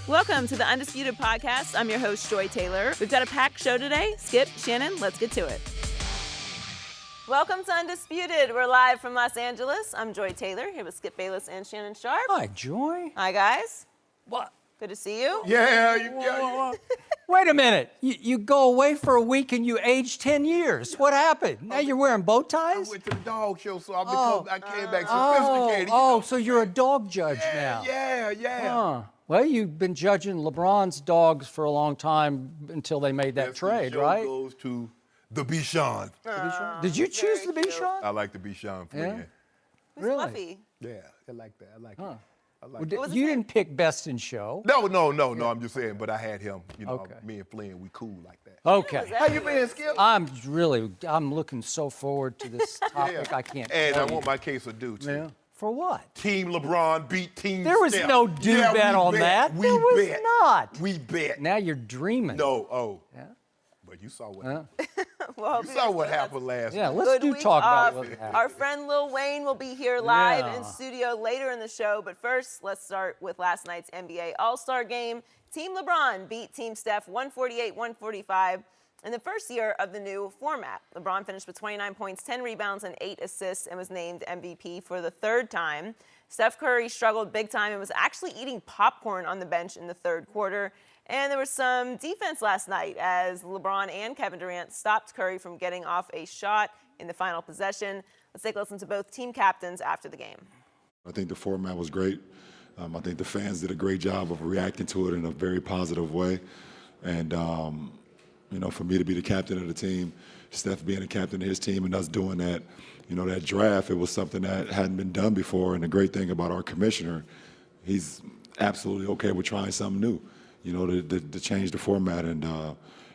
Welcome to the Undisputed Podcast. I'm your host, Joy Taylor. We've got a packed show today. Skip, Shannon, let's get to it. Welcome to Undisputed. We're live from Los Angeles. I'm Joy Taylor, here with Skip Bayless and Shannon Sharpe. Hi, Joy. Hi, guys. What? Good to see you. Yeah. Wait a minute. You go away for a week and you age 10 years. What happened? Now you're wearing bow ties? I went to the dog show, so I came back sophisticated. So you're a dog judge now. Yeah. Well, you've been judging LeBron's dogs for a long time until they made that trade, right? The show goes to the Bichon. Did you choose the Bichon? I like the Bichon friend. Who's Really? Fluffy? Yeah, I like that. I like it. You didn't pick Best in Show. No, I'm just saying, but I had him. You know, Okay. me and Flynn, we cool like that. Okay. How you been, Skip? I'm looking so forward to this topic. I can't And tell I you. want my case of due, too. Yeah. For what? Team LeBron beat Team There was Steph. no do bet on that. We There was bet. not. We bet. Now you're dreaming. No, Yeah. But you saw what happened. Well, You saw what happened last Yeah, night. let's Good week talk about off. what happened. Our friend Lil Wayne will be here live Yeah. in studio later in the show. But first, let's start with last night's NBA All-Star game. Team LeBron beat Team Steph 148-145 in the first year of the new format. LeBron finished with 29 points, 10 rebounds, and 8 assists and was named MVP for the third time. Steph Curry struggled big time and was actually eating popcorn on the bench in the third quarter. And there was some defense last night as LeBron and Kevin Durant stopped Curry from getting off a shot in the final possession. Let's take a listen to both team captains after the game. I think the format was great. I think the fans did a great job of reacting to it in a very positive way. And, for me to be the captain of the team, Steph being the captain of his team and us doing that, that draft, it was something that hadn't been done before. And the great thing about our commissioner, he's absolutely okay with trying something new, to change the format. And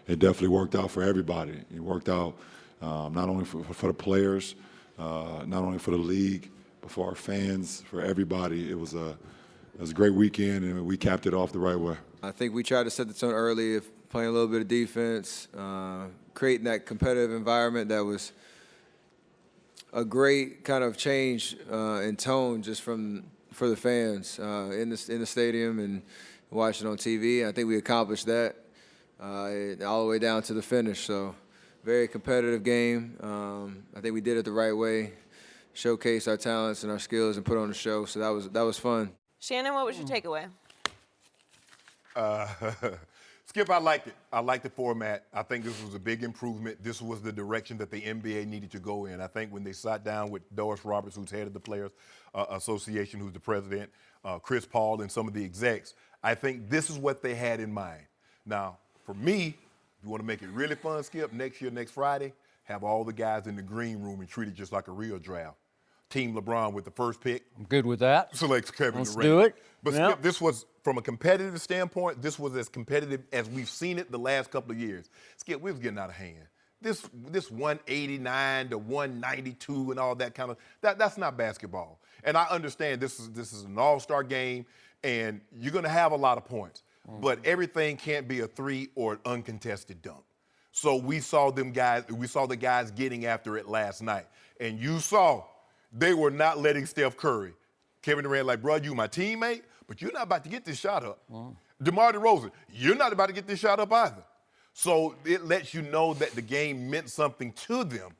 it definitely worked out for everybody. It worked out not only for the players, not only for the league, but for our fans, for everybody. It was a great weekend, and we capped it off the right way. I think we tried to set the tone early, of playing a little bit of defense, creating that competitive environment that was a great kind of change in tone just for the fans in the stadium and watching on TV. I think we accomplished that all the way down to the finish. So very competitive game. I think we did it the right way, showcase our talents and our skills and put on the show. So that was fun. Shannon, what was your takeaway? Skip, I liked it. I liked the format. I think this was a big improvement. This was the direction that the NBA needed to go in. I think when they sat down with Doris Roberts, who's head of the Players Association, who's the president, Chris Paul, and some of the execs, I think this is what they had in mind. Now, for me, if you want to make it really fun, Skip, next Friday, have all the guys in the green room and treat it just like a real draft. Team LeBron with the first pick. I'm good with that. Selects Kevin Let's Durant. do it. But Yep. Skip, this was, from a competitive standpoint, this was as competitive as we've seen it the last couple of years. Skip, we was getting out of hand. This 189 to 192 and all that kind of, that's not basketball. And I understand this is an all-star game, and you're going to have a lot of points. But everything can't be a three or an uncontested dunk. So we saw the guys getting after it last night. And you saw they were not letting Steph Curry. Kevin Durant like, bro, you my teammate, but you're not about to get this shot up. DeMar DeRozan, you're not about to get this shot up either. So it lets you know that the game meant something to them.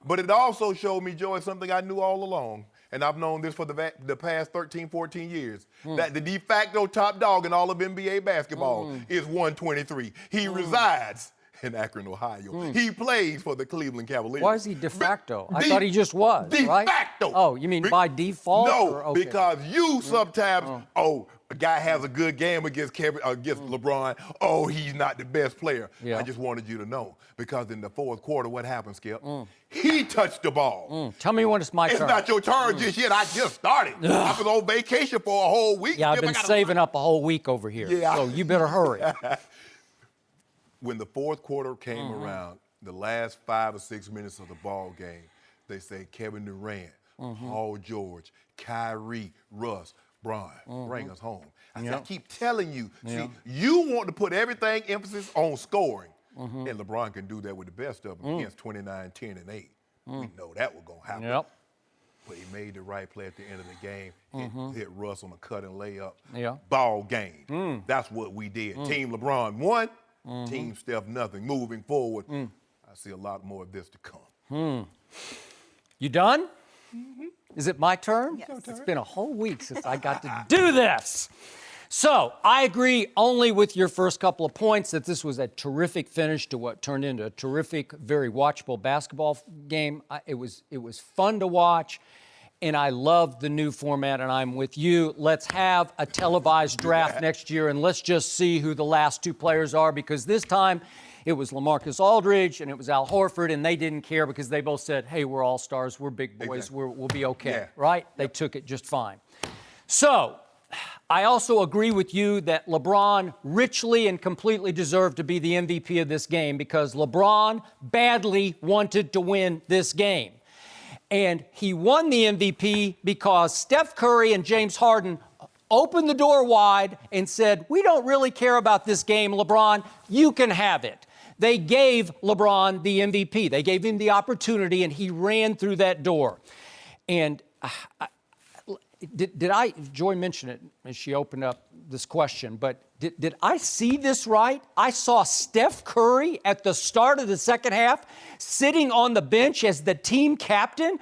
But it also showed me, Joey, something I knew all along, and I've known this for the past 13, 14 years, that the de facto top dog in all of NBA basketball is 123. He resides in Akron, Ohio. He plays for the Cleveland Cavaliers. Why is he de facto? I thought he just was, right? De facto. Oh, you mean by default? No, Okay. because you sometimes, a guy has a good game against LeBron. Oh, he's not the best player. Yeah. I just wanted you to know, because in the fourth quarter, what happened, Skip? He touched the ball. Tell me when it's my It's turn. not your turn just yet. I just started. I was on vacation for a whole week. Yeah, I've Skip. been saving up a whole week over here. Yeah. So you better hurry. When the fourth quarter came around, the last 5 or 6 minutes of the ball game, they say Kevin Durant, Paul George, Kyrie, Russ, Bron, bring us home. I keep telling you, see, you want to put everything emphasis on scoring, and LeBron can do that with the best of them against 29, 10, and 8. We know that was going to happen. Yep. but he made the right play at the end of the game. Hit Russ on a cut and layup. Yeah. Ball game. That's what we did. Team LeBron won. Team Steph nothing. Moving forward, I see a lot more of this to come. You done? Is it my turn? Yes. It's been a whole week since I got to do this. So I agree only with your first couple of points that this was a terrific finish to what turned into a terrific, very watchable basketball game. It was fun to watch, and I love the new format, and I'm with you. Let's have a televised draft next year, and let's just see who the last two players are, because this time it was LaMarcus Aldridge and it was Al Horford, and they didn't care because they both said, hey, we're all stars, we're big boys, Exactly. we'll be okay, Yeah. right? They took it just fine. So I also agree with you that LeBron richly and completely deserved to be the MVP of this game, because LeBron badly wanted to win this game. And he won the MVP because Steph Curry and James Harden opened the door wide and said, we don't really care about this game, LeBron, you can have it. They gave LeBron the MVP. They gave him the opportunity, and he ran through that door. And did I, Joy mentioned it as she opened up this question, but did I see this right? I saw Steph Curry at the start of the second half sitting on the bench as the team captain,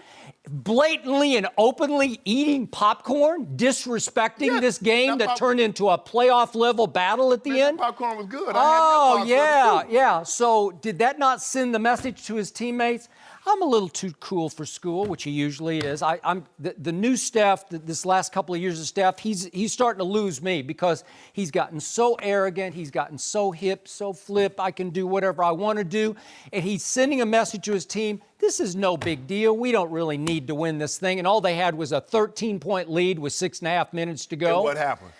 blatantly and openly eating popcorn, disrespecting this game that turned into a playoff-level battle at the end. That popcorn was good. Oh, yeah. So did that not send the message to his teammates? I'm a little too cool for school, which he usually is. I'm the new Steph, this last couple of years of Steph, he's starting to lose me, because he's gotten so arrogant, he's gotten so hip, so flip, I can do whatever I want to do. And he's sending a message to his team, this is no big deal. We don't really need to win this thing. And all they had was a 13-point lead with 6.5 minutes to go. And what happened?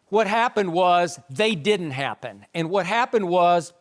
What happened was they didn't happen. And what happened was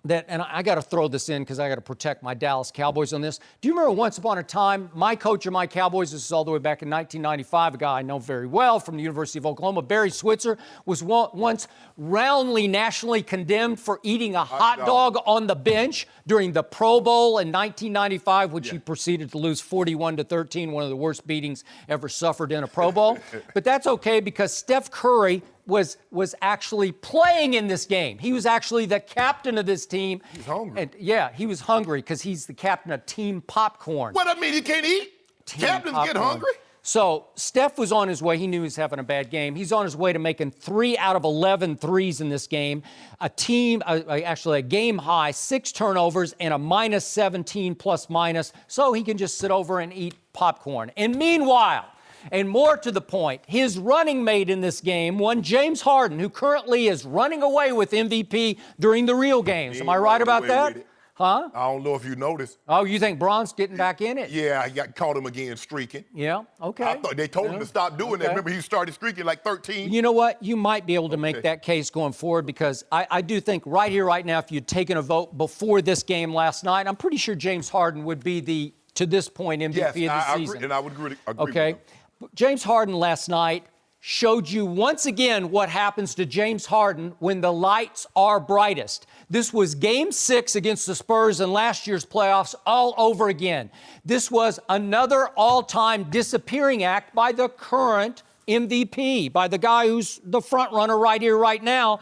that, and I got to throw this in because I got to protect my Dallas Cowboys on this. Do you remember once upon a time, my coach of my Cowboys, this is all the way back in 1995, a guy I know very well from the University of Oklahoma, Barry Switzer, was once roundly nationally condemned for eating a hot dog on the bench during the Pro Bowl in 1995, which he proceeded to lose 41-13, one of the worst beatings ever suffered in a Pro Bowl. But that's okay, because Steph Curry was actually playing in this game. He was actually the captain of this team. He's hungry. And he was hungry because he's the captain of Team Popcorn. What, I mean, he can't eat? Captains get hungry? So Steph was on his way. He knew he was having a bad game. He's on his way to making 3 out of 11 threes in this game. Actually a game high, 6 turnovers and a -17 plus minus. So he can just sit over and eat popcorn. And meanwhile, and more to the point, his running mate in this game, one James Harden, who currently is running away with MVP during the real games. Am I right about that? Huh? I don't know if you noticed. Oh, you think Bron's getting back in it? Yeah, I caught him again streaking. Yeah, okay. I thought they told him to stop doing that. Okay. Remember, he started streaking like 13. You know what? You might be able to make that case going forward, because I do think right here, right now, if you'd taken a vote before this game last night, I'm pretty sure James Harden would be the, to this point, MVP Yes, of the I season. agree, and I would agree Okay. with him. James Harden last night showed you once again what happens to James Harden when the lights are brightest. This was Game 6 against the Spurs in last year's playoffs all over again. This was another all-time disappearing act by the current MVP, by the guy who's the front runner right here, right now,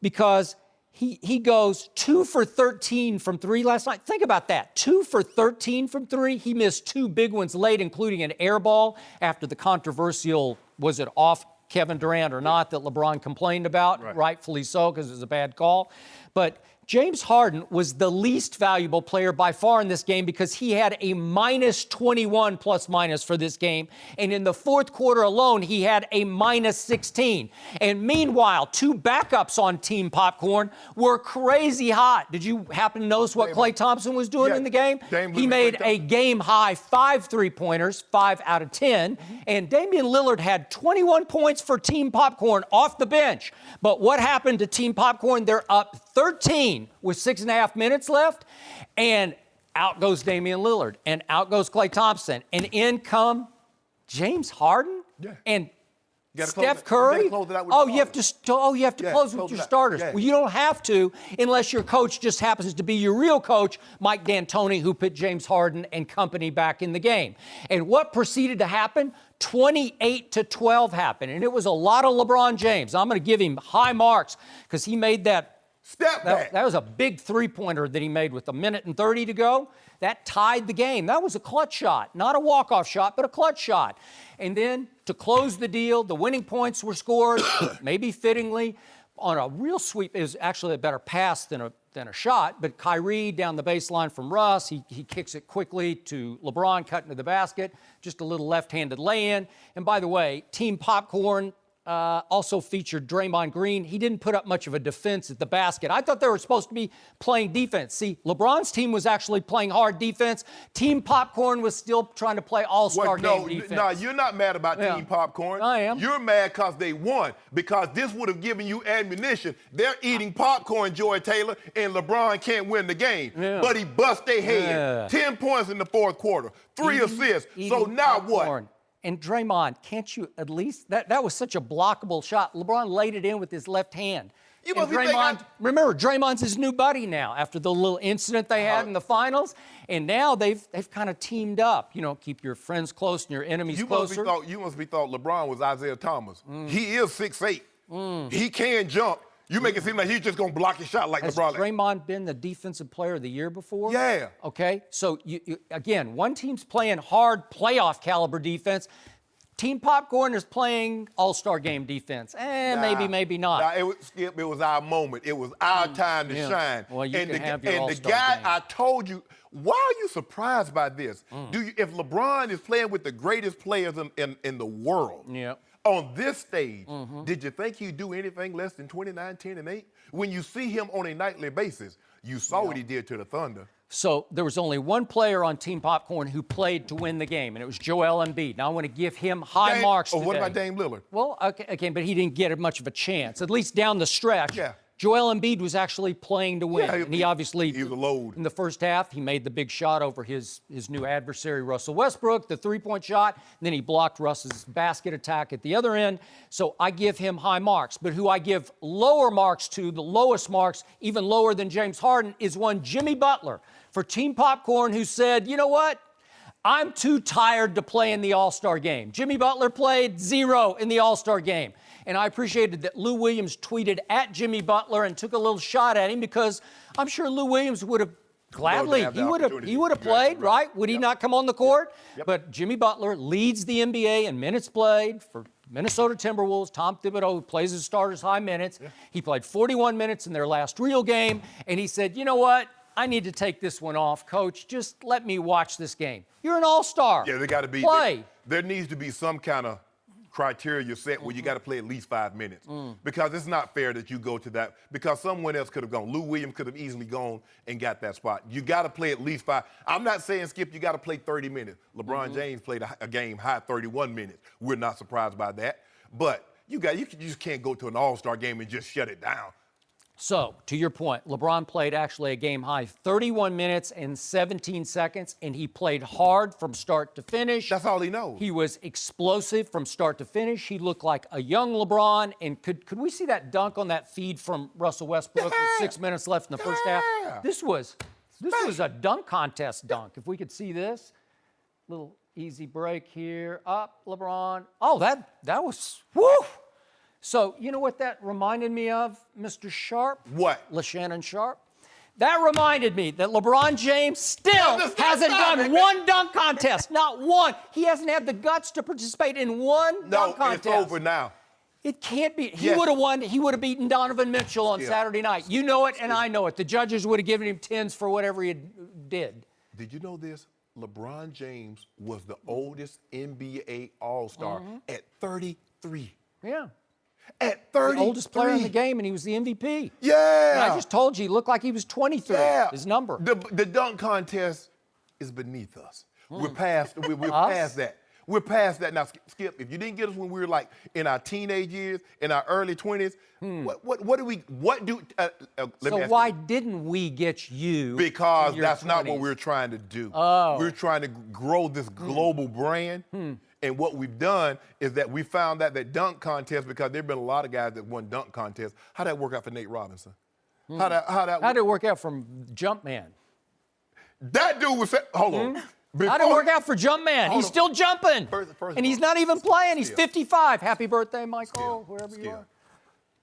because he goes 2 for 13 from 3 last night. Think about that, 2 for 13 from 3. He missed 2 big ones late, including an air ball after the controversial, was it off Kevin Durant or not, that LeBron complained about, rightfully so, because it was a bad call. But James Harden was the least valuable player by far in this game, because he had a -21 plus minus for this game. And in the fourth quarter alone, he had a -16. And meanwhile, 2 backups on Team Popcorn were crazy hot. Did you happen to notice what Klay Thompson was doing in the game? He made a game-high 5 3-pointers, 5 out of 10. And Damian Lillard had 21 points for Team Popcorn off the bench. But what happened to Team Popcorn? They're up 13 with 6.5 minutes left, and out goes Damian Lillard, and out goes Klay Thompson, and in come James Harden, and Steph Curry. Close it out with You have to close with your starters. Yeah. Well, you don't have to unless your coach just happens to be your real coach, Mike D'Antoni, who put James Harden and company back in the game. And what proceeded to happen? 28-12 happened, and it was a lot of LeBron James. I'm going to give him high marks because he made that. Step back. That was a big three-pointer that he made with 1:30 to go. That tied the game. That was a clutch shot, not a walk-off shot, but a clutch shot. And then to close the deal, the winning points were scored, maybe fittingly, on a real sweep. It was actually a better pass than a shot, but Kyrie down the baseline from Russ, he kicks it quickly to LeBron, cutting to the basket, just a little left-handed lay-in. And by the way, Team Popcorn also featured Draymond Green. He didn't put up much of a defense at the basket. I thought they were supposed to be playing defense. See, LeBron's team was actually playing hard defense. Team Popcorn was still trying to play all-star game defense. No, you're not mad about Team Popcorn. I am. You're mad because they won, because this would have given you ammunition. They're eating popcorn, Joy Taylor, and LeBron can't win the game. Yeah. But he bust their head. 10 points in the fourth quarter, 3 assists. So now popcorn. what? And Draymond, can't you at least, that was such a blockable shot. LeBron laid it in with his left hand. You And must be thinking remember, Draymond's his new buddy now after the little incident they had in the finals. And now they've kind of teamed up. You know, keep your friends close and your enemies closer. You must be thought LeBron was Isaiah Thomas. He is 6'8". He can jump. You make it seem like he's just going to block his shot like Has LeBron. Draymond been the defensive player of the year before? Yeah. Okay, so again, one team's playing hard playoff caliber defense. Team Popcorn is playing all-star game defense. Maybe not. It was our moment. It was our time to shine. Well, you and can have your the all-star guy, game. I told you, why are you surprised by this? If LeBron is playing with the greatest players in the world, on this stage, did you think he'd do anything less than 29, 10, and 8? When you see him on a nightly basis, you saw what he did to the Thunder. So there was only one player on Team Popcorn who played to win the game, and it was Joel Embiid. Now I want to give him high marks today. What about Dame Lillard? Well, okay, but he didn't get much of a chance, at least down the stretch. Yeah. Joel Embiid was actually playing to win. And he obviously, he was a load. In the first half, he made the big shot over his new adversary, Russell Westbrook, the three-point shot. And then he blocked Russ's basket attack at the other end. So I give him high marks. But who I give lower marks to, the lowest marks, even lower than James Harden, is one Jimmy Butler for Team Popcorn, who said, you know what? I'm too tired to play in the All-Star game. Jimmy Butler played 0 in the All-Star game. And I appreciated that Lou Williams tweeted at Jimmy Butler and took a little shot at him, because I'm sure Lou Williams would have gladly, he would have played, right? Would he not come on the court? Yep. But Jimmy Butler leads the NBA in minutes played for Minnesota Timberwolves. Tom Thibodeau, who plays his starters high minutes. Yeah. He played 41 minutes in their last real game, and he said, you know what? I need to take this one off, Coach. Just let me watch this game. You're an all-star. Yeah, there got to be. Play. There needs to be some kind of criteria set where you got to play at least 5 minutes, because it's not fair that you go to that, because someone else could have gone. Lou Williams could have easily gone and got that spot. You got to play at least 5. I'm not saying, Skip, you got to play 30 minutes. LeBron James played a game high 31 minutes. We're not surprised by that. But you just can't go to an all-star game and just shut it down. So, to your point, LeBron played actually a game-high 31 minutes and 17 seconds, and he played hard from start to finish. That's all he knows. He was explosive from start to finish. He looked like a young LeBron. And could we see that dunk on that feed from Russell Westbrook with 6 minutes left in the first half? This was a dunk contest dunk. If we could see this. Little easy break here. Up, LeBron. Oh, that was, woo! So, you know what that reminded me of, Mr. Sharpe? What? Shannon Sharpe. That reminded me that LeBron James still hasn't done one dunk contest. Not one. He hasn't had the guts to participate in one dunk contest. No, it's over now. It can't be. He would have won. He would have beaten Donovan Mitchell on Saturday night. You know it, and I know it. The judges would have given him 10s for whatever he did. Did you know this? LeBron James was the oldest NBA All-Star at 33. Yeah. At 33. The oldest player in the game, and he was the MVP. Yeah. And I just told you, he looked like he was 23, his number. The dunk contest is beneath us. We're past past that. We're past that. Now, Skip, if you didn't get us when we were like in our teenage years, in our early 20s, So why didn't we get you? Because that's 20s? not what we're trying to do. We're trying to grow this global brand. And what we've done is that we found that dunk contest, because there have been a lot of guys that won dunk contests. How'd that work out for Nate Robinson? How'd it work out from Jumpman? That dude was, hold on. How'd it work out for Jumpman? He's still jumping. And he's not even playing. He's 55. Happy birthday, Michael, wherever you are.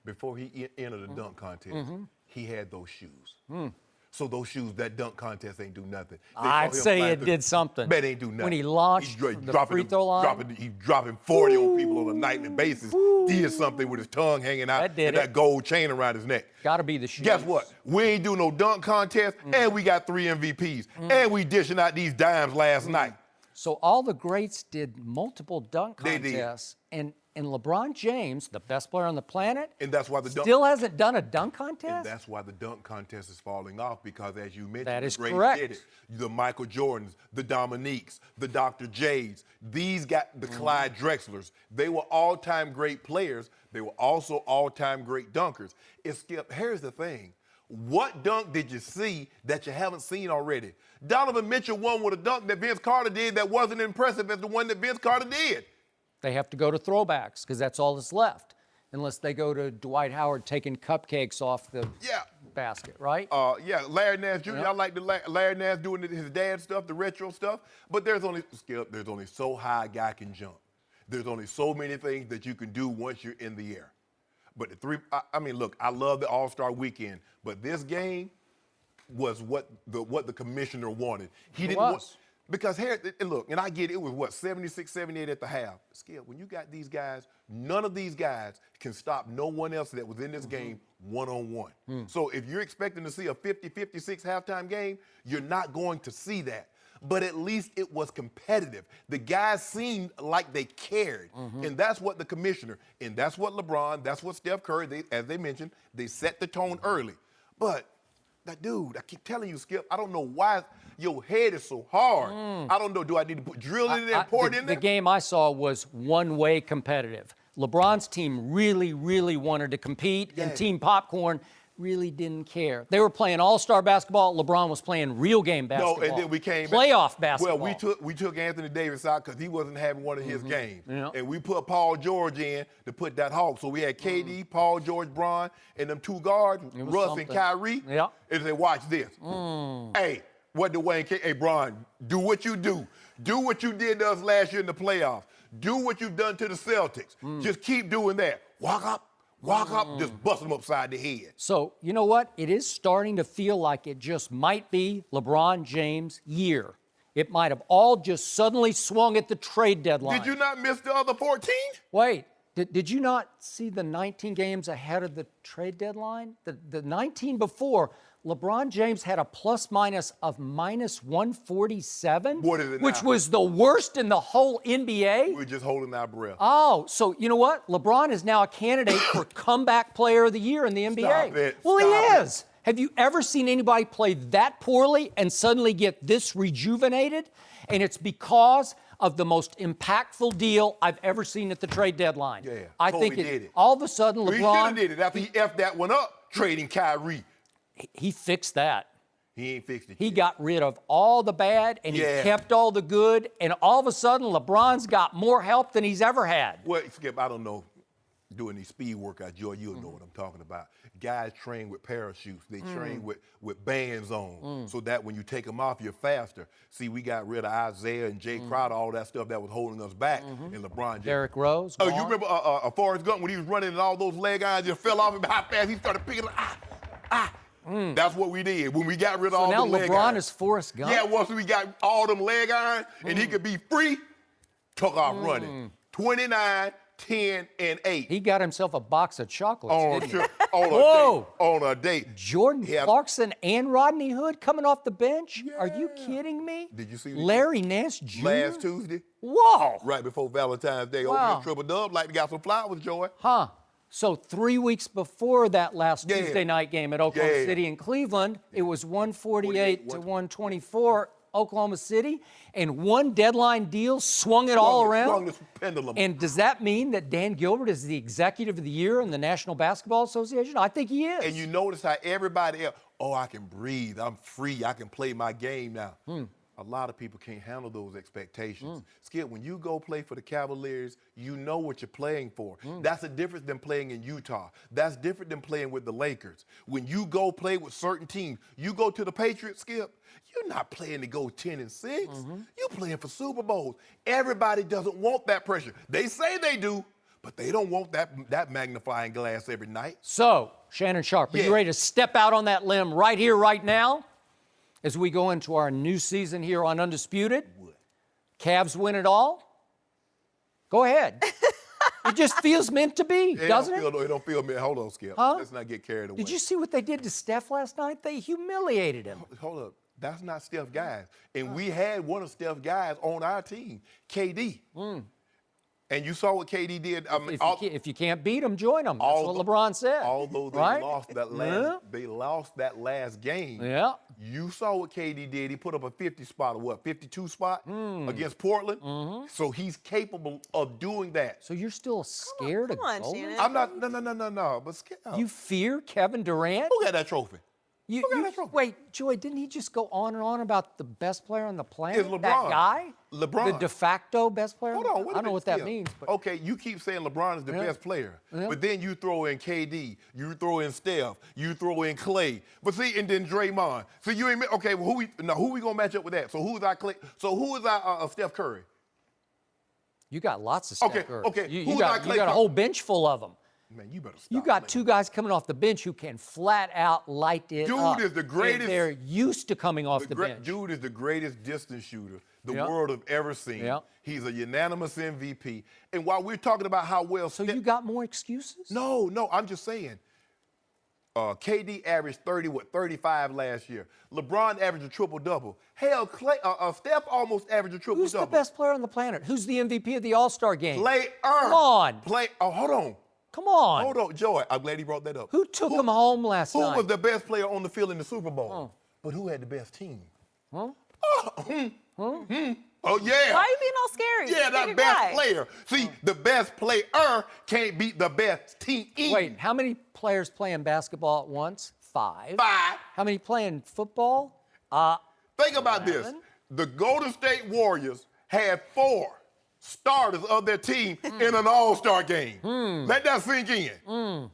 Before he entered the dunk contest, he had those shoes. So those shoes, that dunk contest ain't do nothing. I'd say it did something. Bet ain't do nothing. When he launched the free throw line. He's dropping 40 on people on a nightly basis. Did something with his tongue hanging out and that gold chain around his neck. Got to be the shoes. Guess what? We ain't do no dunk contest, and we got 3 MVPs, and we dishing out these dimes last night. So all the greats did multiple dunk contests, and LeBron James, the best player on the planet, and that's why the still hasn't done a dunk contest? And that's why the dunk contest is falling off, because as you mentioned, that is the greats correct. did it. The Michael Jordans, the Dominiques, the Dr. J's, these got the Clyde Drexlers. They were all-time great players. They were also all-time great dunkers. Skip, here's the thing. What dunk did you see that you haven't seen already? Donovan Mitchell won with a dunk that Vince Carter did that wasn't impressive as the one that Vince Carter did. They have to go to throwbacks because that's all that's left, unless they go to Dwight Howard taking cupcakes off the basket, right? Larry Nash Jr. I like the Larry Nash doing his dad stuff, the retro stuff. But there's only so high a guy can jump. There's only so many things that you can do once you're in the air. But look, I love the All-Star weekend, but this game was what the commissioner wanted. He didn't want. Because here, look, and I get it was what, 76, 78 at the half. Skip, when you got these guys, none of these guys can stop no one else that was in this game one-on-one. So if you're expecting to see a 50-56 halftime game, you're not going to see that. But at least it was competitive. The guys seemed like they cared. And that's what the commissioner, and that's what LeBron, that's what Steph Curry, as they mentioned, they set the tone early. But that dude, I keep telling you, Skip, I don't know why your head is so hard. I don't know, do I need to put drill in there and pour it in there? The game I saw was one-way competitive. LeBron's team really, really wanted to compete, and Team Popcorn really didn't care. They were playing all-star basketball. LeBron was playing real game basketball. No, and then we came playoff basketball. Well, we took Anthony Davis out because he wasn't having one of his games. And we put Paul George in to put that hawk. So we had KD, Paul George, Bron, and them 2 guards, Russ and Kyrie. And they watch this. Hey, what did Wayne? Hey, Bron, do what you do. Do what you did to us last year in the playoffs. Do what you've done to the Celtics. Just keep doing that. Walk up, just bust them upside the head. So, you know what? It is starting to feel like it just might be LeBron James' year. It might have all just suddenly swung at the trade deadline. Did you not miss the other 14? Wait, did you not see the 19 games ahead of the trade deadline? The 19 before, LeBron James had a plus-minus of -147, What is it now? which was the worst in the whole NBA. We're just holding our breath. Oh, so you know what? LeBron is now a candidate for comeback player of the year in the NBA. Stop it. Well, he Stop is. Have you ever seen anybody play that poorly and suddenly get this rejuvenated? And it's because of the most impactful deal I've ever seen at the trade deadline. Yeah, I totally think did it. all of a sudden We should LeBron, have did it after he effed that one up, trading Kyrie. he fixed that. He ain't fixed it. He yet. got rid of all the bad and he kept all the good. And all of a sudden, LeBron's got more help than he's ever had. Well, Skip, I don't know. Doing these speed workouts, Joy, you'll know what I'm talking about. Guys train with parachutes. They train with bands on so that when you take them off, you're faster. See, we got rid of Isaiah and Jay Crowder, all that stuff that was holding us back. And LeBron James. Derrick Rose. Oh, you remember Forrest Gump when he was running and all those leg irons just fell off and how fast he started picking up. That's what we did when we got rid of all now the leg LeBron irons. is Forrest Gump. Yeah, once we got all them leg irons and he could be free, took off running. 29, 10, and 8. He got himself a box of chocolates, didn't he? On a date. Jordan Clarkson and Rodney Hood coming off the bench? Are you kidding me? Did you see Larry Nance Jr.? Last Tuesday? Whoa. Right before Valentine's Day. Wow. Open triple dub like they got some flowers, Joy. Huh. So 3 weeks before that last Tuesday night game at Oklahoma City and Cleveland, it was 148 to 124 Oklahoma City, and one deadline deal swung it all around. Swung this pendulum. And does that mean that Dan Gilbert is the executive of the year in the National Basketball Association? I think he is. And you notice how everybody else, I can breathe. I'm free. I can play my game now. A lot of people can't handle those expectations. Skip, when you go play for the Cavaliers, you know what you're playing for. That's a difference than playing in Utah. That's different than playing with the Lakers. When you go play with certain teams, you go to the Patriots, Skip, you're not playing to go 10-6. You're playing for Super Bowls. Everybody doesn't want that pressure. They say they do, but they don't want that magnifying glass every night. So, Shannon Sharpe, are you ready to step out on that limb right here, right now, as we go into our new season here on Undisputed? Cavs win it all? Go ahead. It just feels meant to be, doesn't it? It don't feel, hold on, Skip. Huh? Let's not get carried away. Did you see what they did to Steph last night? They humiliated him. Hold up. That's not Steph guys. And we had one of Steph guys on our team, KD. And you saw what KD did. If you can't beat them, join them. That's what LeBron said. Although they right? lost that last game. Yeah. You saw what KD did. He put up a 50 spot or what, 52 spot against Portland. So he's capable of doing that. So you're still scared come on, of Golden? Shannon. I'm not, no. But Skip, You fear Kevin Durant? who got that trophy? Wait, Joy, didn't he just go on and on about the best player on the planet? It's LeBron. That guy? LeBron. The de facto best player? Hold on, wait a I don't know minute, what that Skip. means. But Okay, you keep saying LeBron is the best player, but then you throw in KD, you throw in Steph, you throw in Clay, but see, and then Draymond. So you ain't okay. Well, who we gonna match up with that? So who's our Clay? So who is our Steph Curry? you got lots of Steph Okay, Curry. okay, You who's got, our you Clay got a Thompson? whole bench full of them. Man, you better stop. You got man. two guys coming off the bench who can flat out light it Dude up. is the greatest- They're used to coming off the bench. Dude is the greatest distance shooter the Yep. world have ever seen. Yep. He's a unanimous MVP. And while we're talking about how well So Steph- you got more excuses? No, I'm just saying. KD averaged 35 last year. LeBron averaged a triple-double. Hell, Steph almost averaged a triple-double. Who's the best player on the planet? Who's the MVP of the All-Star game? Player. Come on. Hold on. Come on. Hold on, Joy. I'm glad he brought that up. Who took him home last Who night? was the best player on the field in the Super Bowl? But who had the best team? Huh? Oh, yeah. Why are you being all scary? Yeah, Pick that your best guy. player. See, the best player can't beat the best team. Wait, how many players play in basketball at once? 5. 5. How many play in football? Think about this. 11. The Golden State Warriors had 4 starters of their team in an all-star game. Let that sink in.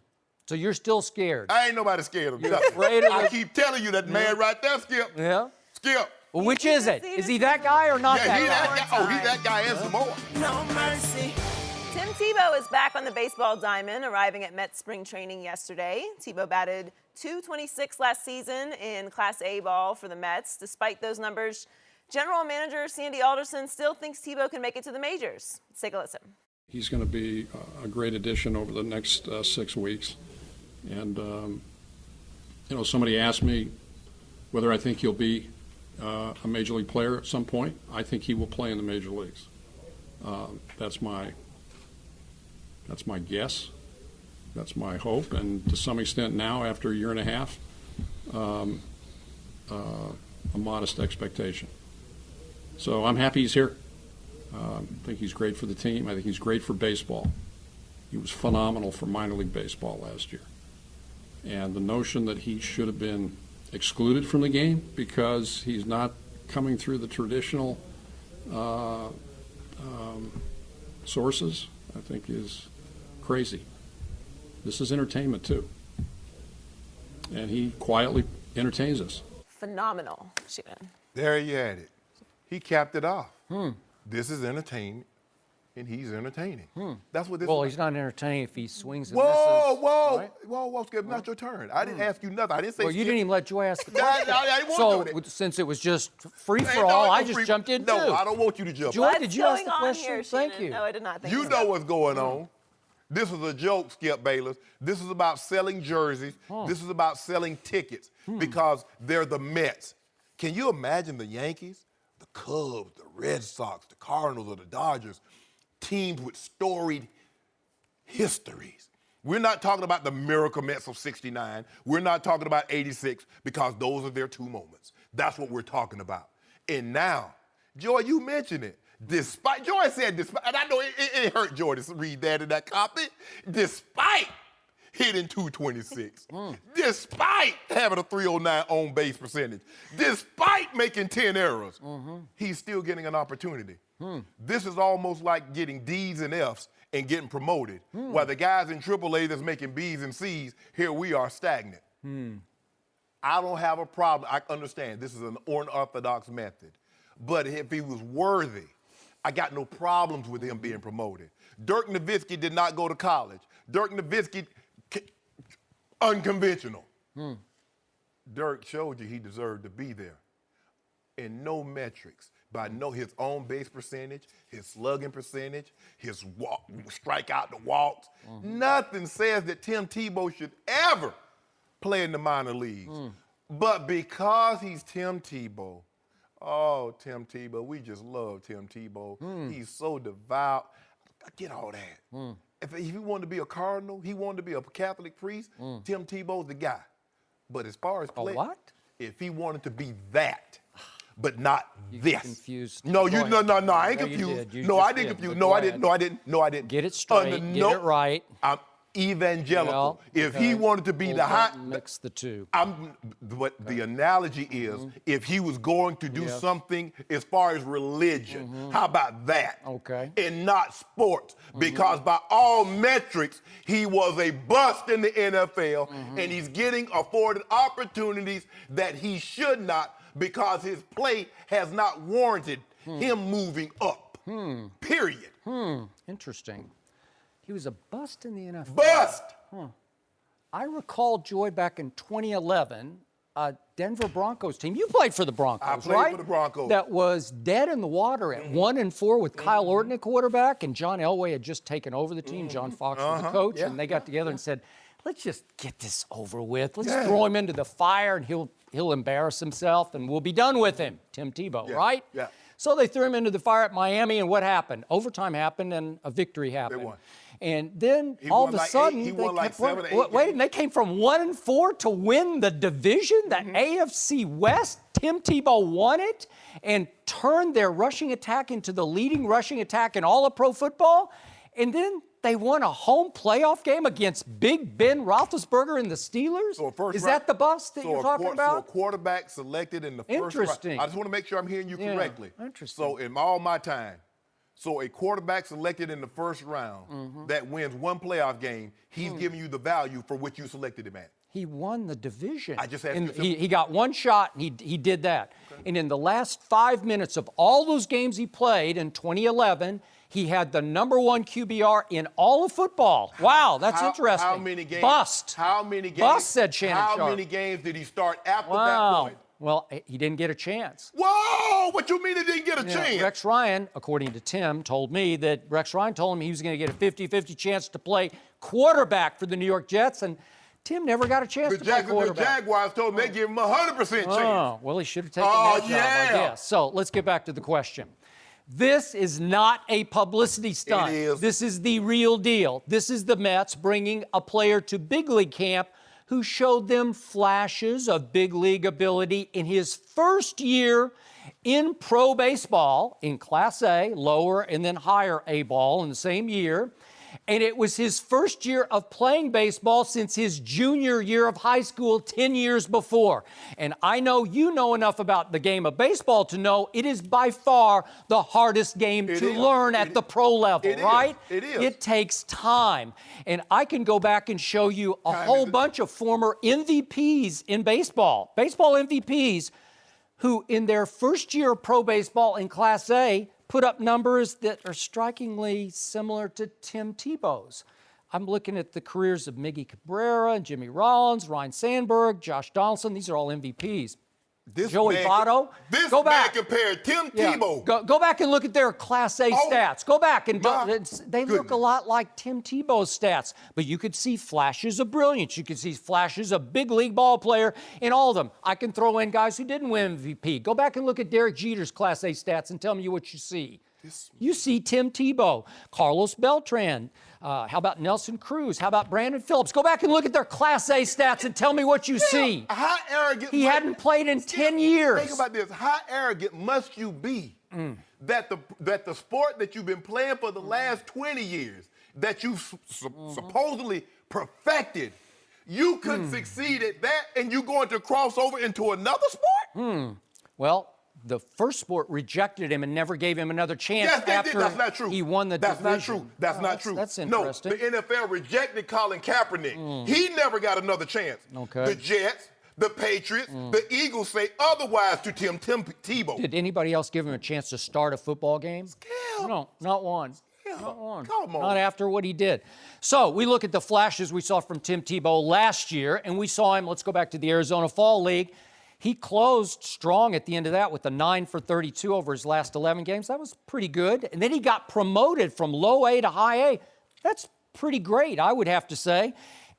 So you're still scared? I ain't nobody scared of nothing. afraid of I it? keep telling you that man right there, Skip. Yeah. Skip. Well, which is it? Is he that guy or not Yeah, he that that guy? guy. Oh, he that guy and some more. No mercy. Tim Tebow is back on the baseball diamond, arriving at Mets spring training yesterday. Tebow batted .226 last season in Class A ball for the Mets. Despite those numbers, General Manager Sandy Alderson still thinks Tebow can make it to the majors. Let's take a listen. He's going to be a great addition over the next 6 weeks. And, somebody asked me whether I think he'll be a major league player at some point. I think he will play in the major leagues. That's my guess. That's my hope. And to some extent now, after a year and a half, a modest expectation. So I'm happy he's here. I think he's great for the team. I think he's great for baseball. He was phenomenal for minor league baseball last year. And the notion that he should have been excluded from the game because he's not coming through the traditional sources, I think is crazy. This is entertainment too. And he quietly entertains us. Phenomenal, Shannon. There you had it. He capped it off. This is entertainment, and he's entertaining. That's what this Well, is. he's not entertaining if he swings and Whoa, misses. right? whoa, Skip, not your turn. I didn't ask you nothing. I didn't say Well, you Skip. didn't even let Joy ask the I question. didn't want to do So it. since it was just free Hey, for no, all, no I just free- jumped in No, too. I don't want you to jump. Joy, What's did you ask going the on question? here, Thank Shannon? you. No, I did not think You so. know what's going on. This is a joke, Skip Bayless. This is about selling jerseys. This is about selling tickets because they're the Mets. Can you imagine the Yankees, the Cubs, the Red Sox, the Cardinals, or the Dodgers, teams with storied histories? We're not talking about the miracle Mets of '69. We're not talking about '86 because those are their 2 moments. That's what we're talking about. And now, Joy, you mentioned it. Joy said despite, and I know it hurt Joy to read that in that copy. Despite hitting 226. Despite having a 309 on base percentage, despite making 10 errors, he's still getting an opportunity. This is almost like getting D's and F's and getting promoted. While the guys in AAA that's making B's and C's, here we are stagnant. I don't have a problem. I understand this is an unorthodox method. But if he was worthy, I got no problems with him being promoted. Dirk Nowitzki did not go to college. Dirk Nowitzki, unconventional. Dirk showed you he deserved to be there. In no metrics, by his own base percentage, his slugging percentage, his strikeout to walks, nothing says that Tim Tebow should ever play in the minor leagues. But because he's Tim Tebow, oh, Tim Tebow, we just love Tim Tebow. He's so devout. I get all that. If he wanted to be a cardinal, he wanted to be a Catholic priest, Tim Tebow's the guy. But as far as play, if he wanted to be that, but not this. Confused. No, I ain't confused. No, I didn't confuse. No, I didn't. Get it straight. Get it right. I'm evangelical. Well, if he wanted to be the high, mix the two. But the analogy is, if he was going to do something as far as religion, how about that? Okay. And not sports, because by all metrics, he was a bust in the NFL, and he's getting afforded opportunities that he should not, because his play has not warranted him moving up. Period. Interesting. He was a bust in the NFL. Bust! I recall, Joy, back in 2011, Denver Broncos team. You played for the Broncos, I played right? for the Broncos. That was dead in the water at 1-4 with Kyle Orton at quarterback, and John Elway had just taken over the team. John Fox was the coach, and they got together and said, let's just get this over with. Let's throw him into the fire, and he'll embarrass himself, and we'll be done with him. Tim Tebow, right? Yeah. So they threw him into the fire at Miami, and what happened? Overtime happened, and a victory happened. They won. And then all of a sudden, they came from 1-4 to win the division, the AFC West. Tim Tebow won it and turned their rushing attack into the leading rushing attack in all of pro football. And then they won a home playoff game against Big Ben Roethlisberger and the Steelers. Is that the bust that you're talking about? So a quarterback selected in the first round. I just want to make sure I'm hearing you correctly. Interesting. So in all my time, so a quarterback selected in the first round that wins one playoff game, he's giving you the value for which you selected him at. He won the division. I just asked you. He got one shot, and he did that. Okay. And in the last 5 minutes of all those games he played in 2011, he had the #1 QBR in all of football. Wow, that's interesting. How many games? Bust. How many games? Bust, said Shannon Sharpe. How many games did he start after that point? Well, he didn't get a chance. Whoa! What you mean he didn't get a chance? Rex Ryan, according to Tim, told me that Rex Ryan told him he was going to get a 50-50 chance to play quarterback for the New York Jets, and Tim never got a chance to play quarterback. The Jaguars told him they give him 100% chance. Oh, well, he should have taken that job, I guess. So let's get back to the question. This is not a publicity stunt. It is. This is the real deal. This is the Mets bringing a player to big league camp who showed them flashes of big league ability in his first year in pro baseball, in Class A, lower and then higher A ball in the same year. And it was his first year of playing baseball since his junior year of high school 10 years before. And I know you know enough about the game of baseball to know it is by far the hardest game to learn at the pro level, right? It is. It takes time. And I can go back and show you a whole bunch of former MVPs in baseball MVPs, who in their first year of pro baseball in Class A put up numbers that are strikingly similar to Tim Tebow's. I'm looking at the careers of Miggy Cabrera and Jimmy Rollins, Ryan Sandberg, Josh Donaldson. These are all MVPs. Joey Votto. This go man back. compared Tim Tebow. Go back and look at their Class A stats. Go back and they look a lot like Tim Tebow's stats. But you could see flashes of brilliance. You could see flashes of big league ball player in all of them. I can throw in guys who didn't win MVP. Go back and look at Derek Jeter's Class A stats and tell me what you see. You see Tim Tebow, Carlos Beltran. How about Nelson Cruz? How about Brandon Phillips? Go back and look at their Class A stats and tell me what you see. How arrogant? He hadn't played in 10 years. Think about this. How arrogant must you be that the sport that you've been playing for the last 20 years that you supposedly perfected, you couldn't succeed at that, and you going to cross over into another sport? Well, the first sport rejected him and never gave him another chance Yes, they after did. That's not true. he won the That's division. not true. That's not true. That's interesting. No, the NFL rejected Colin Kaepernick. He never got another chance. Okay. The Jets, the Patriots, the Eagles say otherwise to Tim Tebow. Did anybody else give him a chance to start a football game? No, not one. Not one. Come on. Not after what he did. So we look at the flashes we saw from Tim Tebow last year, and we saw him, let's go back to the Arizona Fall League. He closed strong at the end of that with a 9 for 32 over his last 11 games. That was pretty good. And then he got promoted from low A to high A. That's pretty great, I would have to say.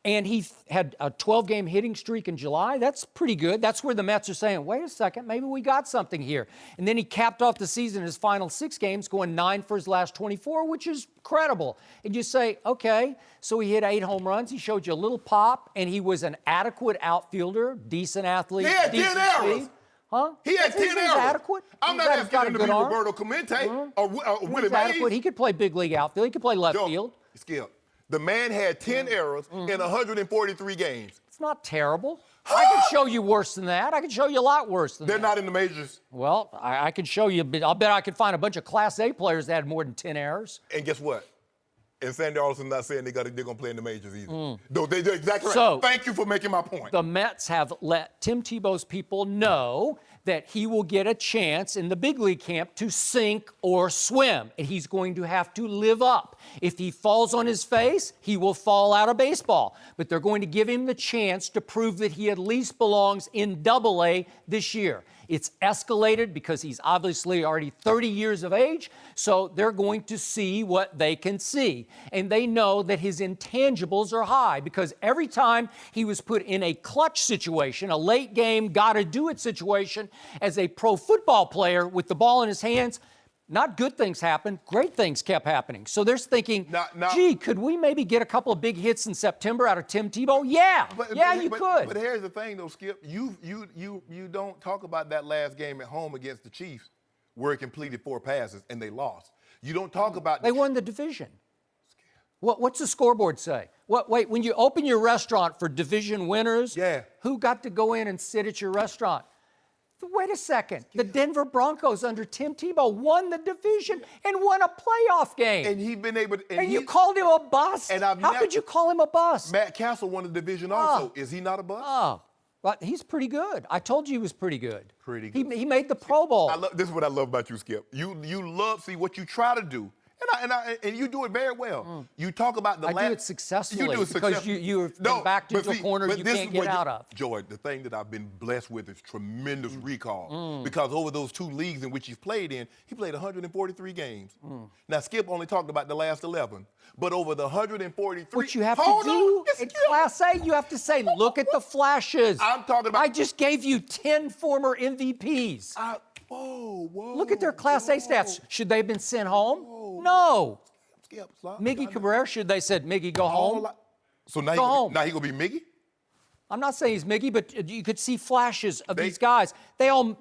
And he had a 12-game hitting streak in July. That's pretty good. That's where the Mets are saying, wait a second, maybe we got something here. And then he capped off the season in his final 6 games, going 9 for his last 24, which is credible. And you say, okay, so he hit 8 home runs. He showed you a little pop, and he was an adequate outfielder, decent athlete. He had 10 decent errors. speed. Huh? He had 10 He's errors. adequate. I'm He's not got asking him to a be good arm. Roberto Clemente or Willie He's adequate. Mays. He could play big league outfield. He could play left field. Skip. The man had 10 errors in 143 games. It's not terrible. I could show you worse than that. I could show you a lot worse than They're that. not in the majors. Well, I could show you, but I'll bet I could find a bunch of Class A players that had more than 10 errors. And guess what? And Sandy Alderson's not saying they're going to play in the majors either. No, they're exactly right. So, thank you for making my point. The Mets have let Tim Tebow's people know that he will get a chance in the big league camp to sink or swim, and he's going to have to live up. If he falls on his face, he will fall out of baseball. But they're going to give him the chance to prove that he at least belongs in AA this year. It's escalated because he's obviously already 30 years of age, so they're going to see what they can see. And they know that his intangibles are high because every time he was put in a clutch situation, a late game, gotta-do-it situation, as a pro football player with the ball in his hands, not good things happened, great things kept happening. So they're thinking, gee, could we maybe get a couple of big hits in September out of Tim Tebow? Yeah, you could. But here's the thing, though, Skip. You don't talk about that last game at home against the Chiefs where he completed 4 passes and they lost. You don't talk about... They won the division. What's the scoreboard say? Wait, when you open your restaurant for division winners, who got to go in and sit at your restaurant? Wait a second. The Denver Broncos under Tim Tebow won the division and won a playoff game. And he's been able to... And you called him a bust? And How could you call him a bust? Matt Castle won the division also. Is he not a bust? Oh, well, he's pretty good. I told you he was pretty good. Pretty good. He made the Pro Bowl. This is what I love about you, Skip. You love, see, what you try to do. And you do it very well. You talk about the last... I do it successfully you do it because you've been backed into a corner you can't get out of. Joy, the thing that I've been blessed with is tremendous recall. Because over those 2 leagues in which he's played in, he played 143 games. Now, Skip only talked about the last 11. But over the 143... What you have to do in Class A, you have to say, look at the flashes. I'm talking about... I just gave you 10 former MVPs. Whoa. Look at their Class A stats. Should they have been sent home? No. Skip, Miggy Cabrera, should they said, Miggy, go home? So now he gonna be Miggy? I'm not saying he's Miggy, but you could see flashes of these guys. They won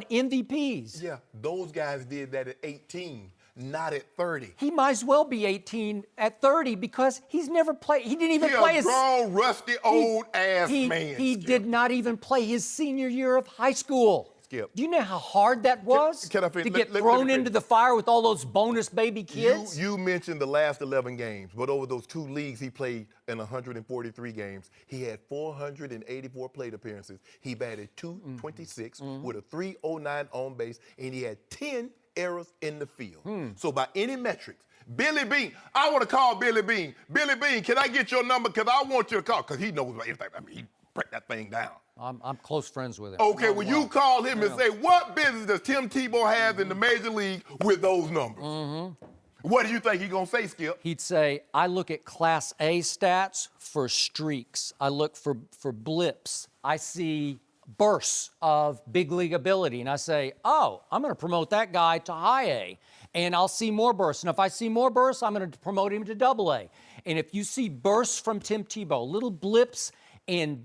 MVPs. Yeah, those guys did that at 18, not at 30. He might as well be 18 at 30 because he's never played. He didn't even play his... grown, rusty, old-ass man. He did not even play his senior year of high school. Skip. Do you know how hard that was to get thrown into the fire with all those bonus baby kids? You mentioned the last 11 games, but over those 2 leagues he played in 143 games, he had 484 plate appearances. He batted .226 with a .309 on base, and he had 10 errors in the field. So by any metrics, Billy Bean, I want to call Billy Bean. Billy Bean, can I get your number? Because I want you to call, because he knows everything. I mean, he break that thing down. I'm close friends with him. Okay, well, you call him and say, what business does Tim Tebow have in the major league with those numbers? What do you think he's going to say, Skip? He'd say, I look at Class A stats for streaks. I look for blips. I see bursts of big league ability. And I say, oh, I'm going to promote that guy to high A. And I'll see more bursts. And if I see more bursts, I'm going to promote him to AA. And if you see bursts from Tim Tebow, little blips and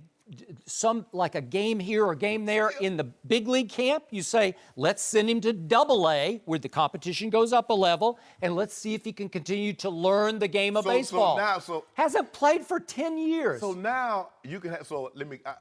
like a game here or a game there in the big league camp. You say, let's send him to AA, where the competition goes up a level, and let's see if he can continue to learn the game of baseball. Hasn't played for 10 years. So now you can have,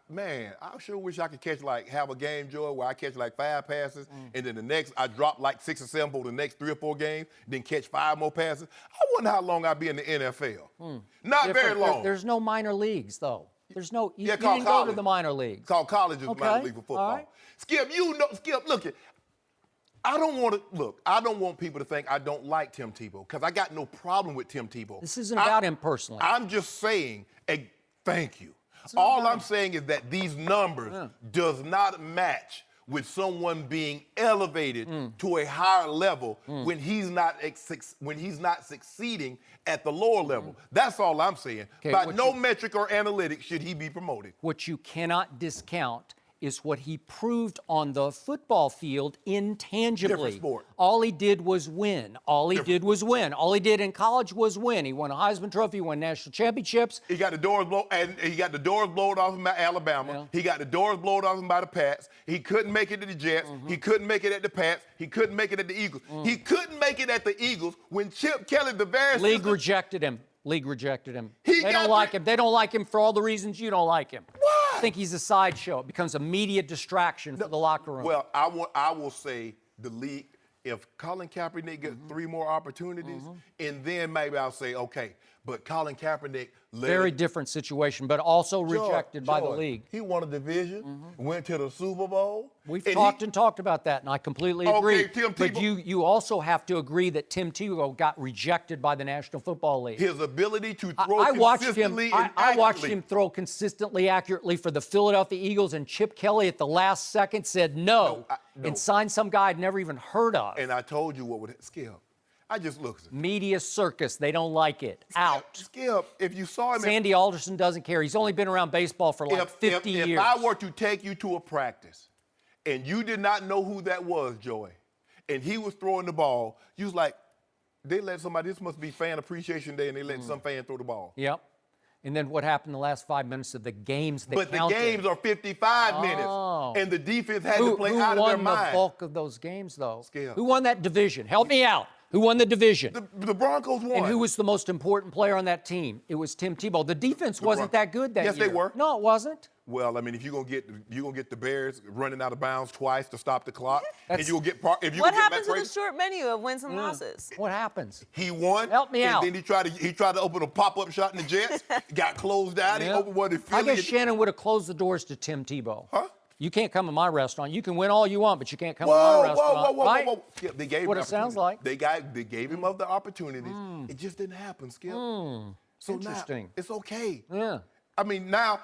man, I sure wish I could have a game, Joy, where I catch like 5 passes, and then the next I drop like 6 or 7 for the next 3 or 4 games, then catch 5 more passes. I wonder how long I'll be in the NFL. Not very long. There's no minor leagues, though. There's no, you didn't college. go to the minor leagues. Called college is minor league for football. All right. Skip, look, I don't want people to think I don't like Tim Tebow, because I got no problem with Tim Tebow. This isn't about him personally. I'm just saying, thank you. All I'm saying is that these numbers does not match with someone being elevated to a higher level when he's not succeeding at the lower level. That's all I'm saying. By no metric or analytics should he be promoted. What you cannot discount is what he proved on the football field intangibly. Different sport. All he did was win. All he did in college was win. He won a Heisman Trophy, he won national championships. He got the doors blown off him by Alabama. Yeah. He got the doors blown off him by the Pats. He couldn't make it to the Jets. He couldn't make it at the Pats. He couldn't make it at the Eagles. He couldn't make it at the Eagles when Chip Kelly, the very League rejected him. League rejected him. They don't like him. They don't like him for all the reasons you don't like him. Why? I think he's a sideshow. It becomes a media distraction for the locker room. Well, I will say the league, if Colin Kaepernick gets 3 more opportunities, and then maybe I'll say, okay, but Colin Kaepernick very different situation, but also rejected by the league. He won a division, went to the Super Bowl. We've talked about that, and I completely agree. Tim but Tebow, you also have to agree that Tim Tebow got rejected by the National Football League. his ability to throw consistently and I watched accurately. him throw consistently, accurately for the Philadelphia Eagles, and Chip Kelly at the last second said no. And signed some guy I'd never even heard of. And I told you what would Skip. I just looked. Media circus. They don't like it. Out. Skip, if you saw him. Sandy Alderson doesn't care. He's only been around baseball for like 50 years. If I were to take you to a practice and you did not know who that was, Joey, and he was throwing the ball, you was like, they let somebody, this must be fan appreciation day, and they let some fan throw the ball. Yep. And then what happened the last 5 minutes of the games that But counted? the games are 55 minutes, and the defense had to play out of their mind. Who won the bulk of those games, though? Skip. Who won that division? Help me out. Who won the division? The Broncos won. And who was the most important player on that team? It was Tim Tebow. The defense wasn't that good that year. Yes, they were. No, it wasn't. Well, I mean, if you're gonna get the Bears running out of bounds twice to stop the clock, and you'll get what happens to the short menu of wins and losses? What happens? He won. Help me out. And then he tried to open a pop-up shot in the Jets, got closed out. He opened one in Philly. I guess Shannon would have closed the doors to Tim Tebow. Huh? You can't come to my restaurant. You can win all you want, but you can't come to my restaurant. Whoa. Right? Skip, they gave What him it sounds like. They gave him other opportunities. It just didn't happen, Skip. So Interesting. now it's okay. Yeah. I mean, now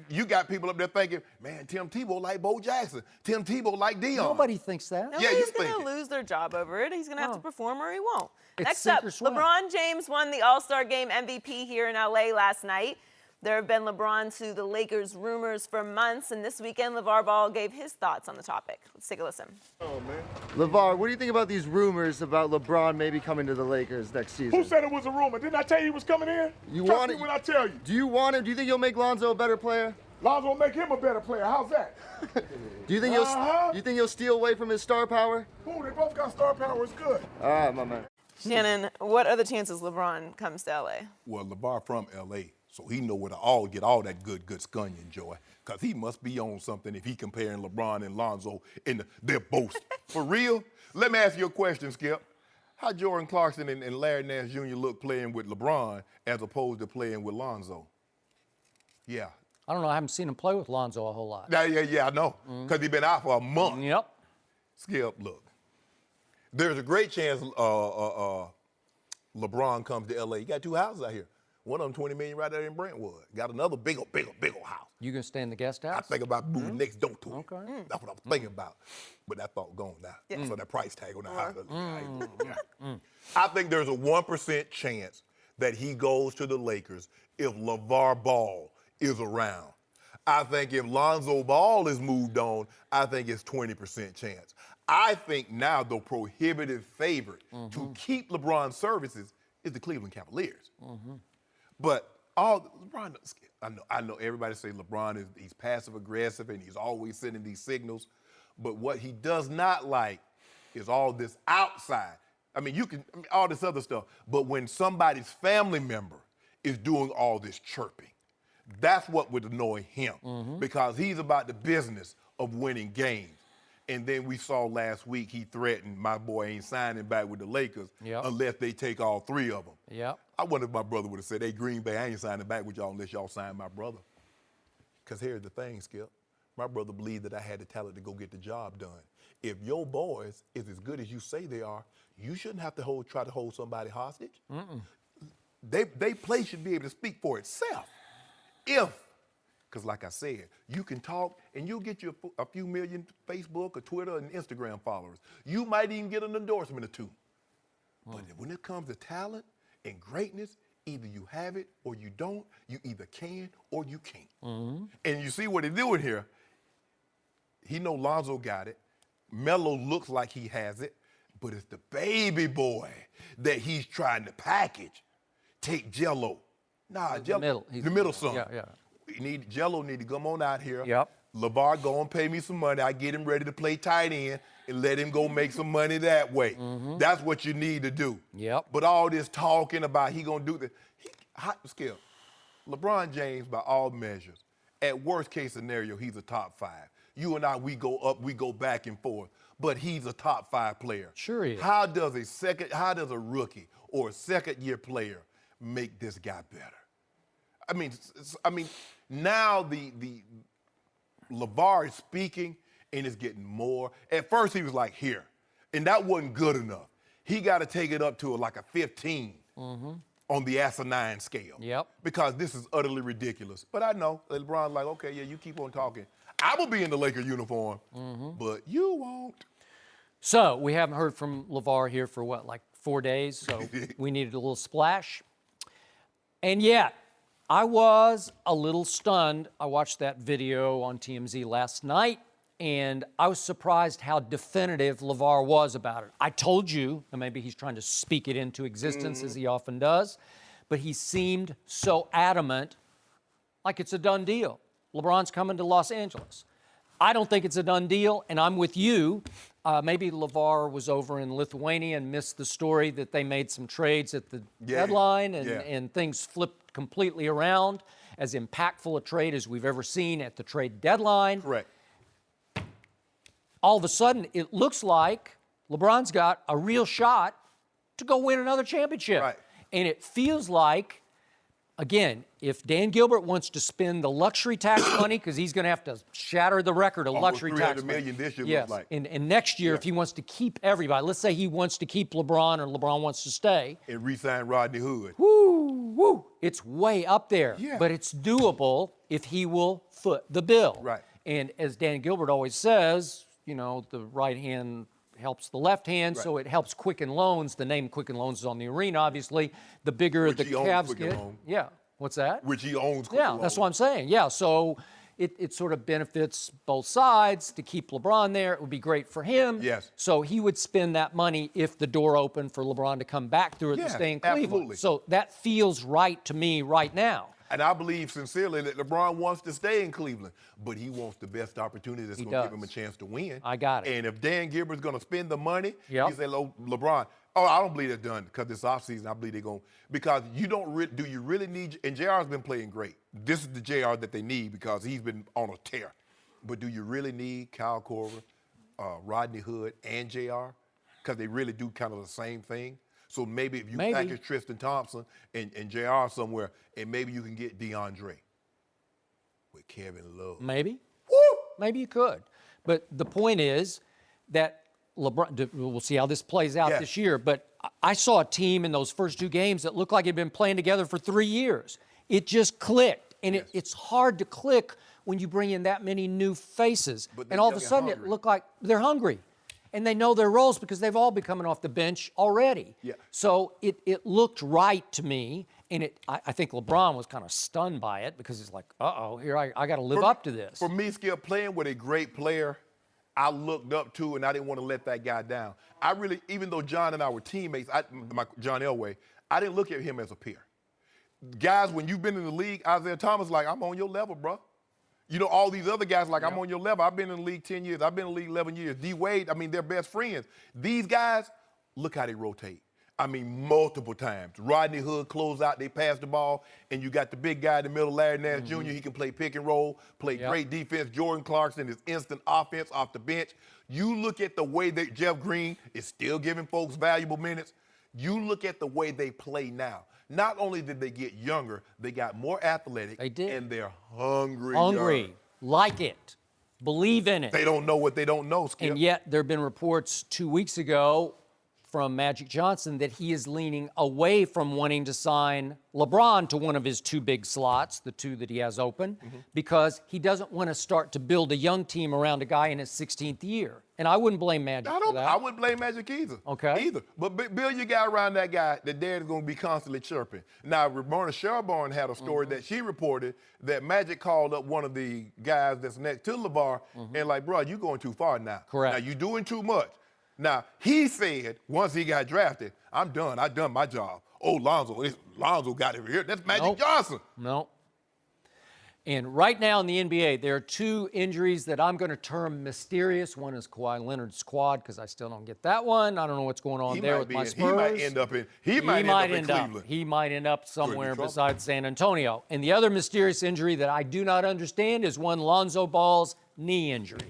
you got people up there thinking, man, Tim Tebow like Bo Jackson. Tim Tebow like Dion. Nobody thinks that. Nobody's going to lose their job over it. He's going to have to perform or he won't. It's Next up, sink or swim. LeBron James won the All-Star Game MVP here in L.A. last night. There have been LeBron to the Lakers rumors for months, and this weekend, LeVar Ball gave his thoughts on the topic. Let's take a listen. Oh, man. LeVar, what do you think about these rumors about LeBron maybe coming to the Lakers next season? Who said it was a rumor? Didn't I tell you he was coming in? You Trust want me it? when I tell you. Do you want him? Do you think you'll make Lonzo a better player? Lonzo will make him a better player. How's that? Do you think you'll steal away from his star power? Ooh, they both got star power. It's good. All right, my man. Shannon, what are the chances LeBron comes to L.A.? Well, LeVar from L.A., so he know where to get all that good scunion, Joy. Because he must be on something if he comparing LeBron and Lonzo in their boast. For real? Let me ask you a question, Skip. How Jordan Clarkson and Larry Nance Jr. look playing with LeBron as opposed to playing with Lonzo? Yeah. I don't know. I haven't seen him play with Lonzo a whole lot. Yeah, I know. Because he's been out for a month. Yep. Skip, look. There's a great chance LeBron comes to L.A. He got 2 houses out here. One of them $20 million right there in Brentwood. Got another big old house. You gonna stay in the guest house? I think about moving next door to it. Okay. That's what I'm thinking about. But that thought gone now. So that price tag on the house. I think there's a 1% chance that he goes to the Lakers if LeVar Ball is around. I think if Lonzo Ball is moved on, I think it's 20% chance. I think now the prohibitive favorite to keep LeBron's services is the Cleveland Cavaliers. But LeBron, I know everybody say LeBron he's passive aggressive and he's always sending these signals, but what he does not like is all this outside. I mean, all this other stuff, but when somebody's family member is doing all this chirping, that's what would annoy him because he's about the business of winning games. And then we saw last week he threatened my boy ain't signing back with the Lakers unless they take all 3 of them. Yep. I wonder if my brother would have said, hey, Green Bay, I ain't signing back with y'all unless y'all sign my brother. Because here's the thing, Skip. My brother believed that I had the talent to go get the job done. If your boys is as good as you say they are, you shouldn't have to try to hold somebody hostage. They play should be able to speak for itself. Because like I said, you can talk and you'll get you a few million Facebook or Twitter and Instagram followers. You might even get an endorsement or 2. But when it comes to talent and greatness, either you have it or you don't. You either can or you can't. And you see what he's doing here. He know Lonzo got it. Melo looks like he has it, but it's the baby boy that he's trying to package. Take Jello. Nah, Jello. The middle son. Yeah. Jello need to come on out here. Yep. LaVar, go and pay me some money. I get him ready to play tight end and let him go make some money that way. That's what you need to do. Yep. But all this talking about he gonna do this, Skip, LeBron James, by all measures, at worst case scenario, he's a top 5. You and I, we go up, we go back and forth, but he's a top 5 player. Sure he is. How does a rookie or a second-year player make this guy better? I mean, now the LaVar is speaking and it's getting more. At first he was like, here, and that wasn't good enough. He got to take it up to like a 15 on the asinine scale. Yep. Because this is utterly ridiculous. But I know LeBron's like, okay, yeah, you keep on talking. I will be in the Laker uniform, but you won't. So we haven't heard from LaVar here for what, like 4 days? So we needed a little splash. And yet, I was a little stunned. I watched that video on TMZ last night, and I was surprised how definitive LaVar was about it. I told you, and maybe he's trying to speak it into existence as he often does, but he seemed so adamant, like it's a done deal. LeBron's coming to Los Angeles. I don't think it's a done deal, and I'm with you. Maybe LaVar was over in Lithuania and missed the story that they made some trades at the deadline and things flipped completely around. As impactful a trade as we've ever seen at the trade deadline. Correct. All of a sudden, it looks like LeBron's got a real shot to go win another championship. Right. And it feels like, again, if Dan Gilbert wants to spend the luxury tax money, because he's going to have to shatter the record of luxury tax money. $300 million this year, yes. looks like. And next year, if he wants to keep everybody, let's say he wants to keep LeBron or LeBron wants to stay. And re-sign Rodney Hood. Woo! It's way up there. Yeah. But it's doable if he will foot the bill. Right. And as Dan Gilbert always says, you know, the right hand helps the left hand, so it helps Quicken Loans. The name Quicken Loans is on the arena, obviously. The bigger Which the he owns Cavs Quicken get. Loan. Yeah. What's that? Which he owns. Yeah, that's what I'm saying. Yeah, so it sort of benefits both sides to keep LeBron there. It would be great for him. Yes. So he would spend that money if the door opened for LeBron to come back through it and stay in Cleveland. Absolutely. So that feels right to me right now. And I believe sincerely that LeBron wants to stay in Cleveland, but he wants the best opportunity that's going to give him a chance to win. I got it. And if Dan Gilbert's going to spend the money, Yep. he said, LeBron, I don't believe they're done because this offseason, I believe they're going to, because you don't, do you really need, and JR's been playing great. This is the JR that they need because he's been on a tear. But do you really need Kyle Korver, Rodney Hood, and JR? Because they really do kind of the same thing. So maybe if you package Tristan Thompson and JR somewhere, and maybe you can get DeAndre with Kevin Love. Maybe. Woo! Maybe you could. But the point is that LeBron, we'll see how this plays out this year, but I saw a team in those first 2 games that looked like it had been playing together for 3 years. It just clicked. And it's hard to click when you bring in that many new faces. And all of a sudden it looked like they're hungry. And they know their roles because they've all been coming off the bench already. Yeah. So it looked right to me, and I think LeBron was kind of stunned by it because he's like, uh-oh, here I got to live up to this. For me, Skip, playing with a great player, I looked up to, and I didn't want to let that guy down. I really, even though John and I were teammates, John Elway, I didn't look at him as a peer. guys, when you've been in the league, Isaiah Thomas, like, I'm on your level, bro. You know, all these other guys, like, I'm on your level. I've been in the league 10 years. I've been in the league 11 years. D. Wade, I mean, they're best friends. These guys, look how they rotate. I mean, multiple times. Rodney Hood close out, they pass the ball, and you got the big guy in the middle, Larry Nance Jr. He can play pick and roll, play great defense. Jordan Clarkson is instant offense off the bench. You look at the way that Jeff Green is still giving folks valuable minutes. You look at the way they play now. Not only did they get younger, they got more athletic. They did. And they're hungry. Hungry. Like it. Believe in it. They don't know what they don't know, Skip. And yet there have been reports 2 weeks ago from Magic Johnson that he is leaning away from wanting to sign LeBron to one of his 2 big slots, the 2 that he has open, because he doesn't want to start to build a young team around a guy in his 16th year. And I wouldn't blame Magic for that. I wouldn't blame Magic either. Okay. Either. But build your guy around that guy that dad is going to be constantly chirping. Now, Ramona Shelburne had a story that she reported that Magic called up one of the guys that's next to LeVar and like, bro, you going too far now. Correct. Now, you doing too much. Now, he said once he got drafted, I'm done. I done my job. Oh, Lonzo got it here. That's Magic Johnson. No. And right now in the NBA, there are 2 injuries that I'm going to term mysterious. One is Kawhi Leonard's quad, because I still don't get that one. I don't know what's going on there with my Spurs. He might end up in Cleveland. He might end up somewhere besides San Antonio. And the other mysterious injury that I do not understand is one Lonzo Ball's knee injury.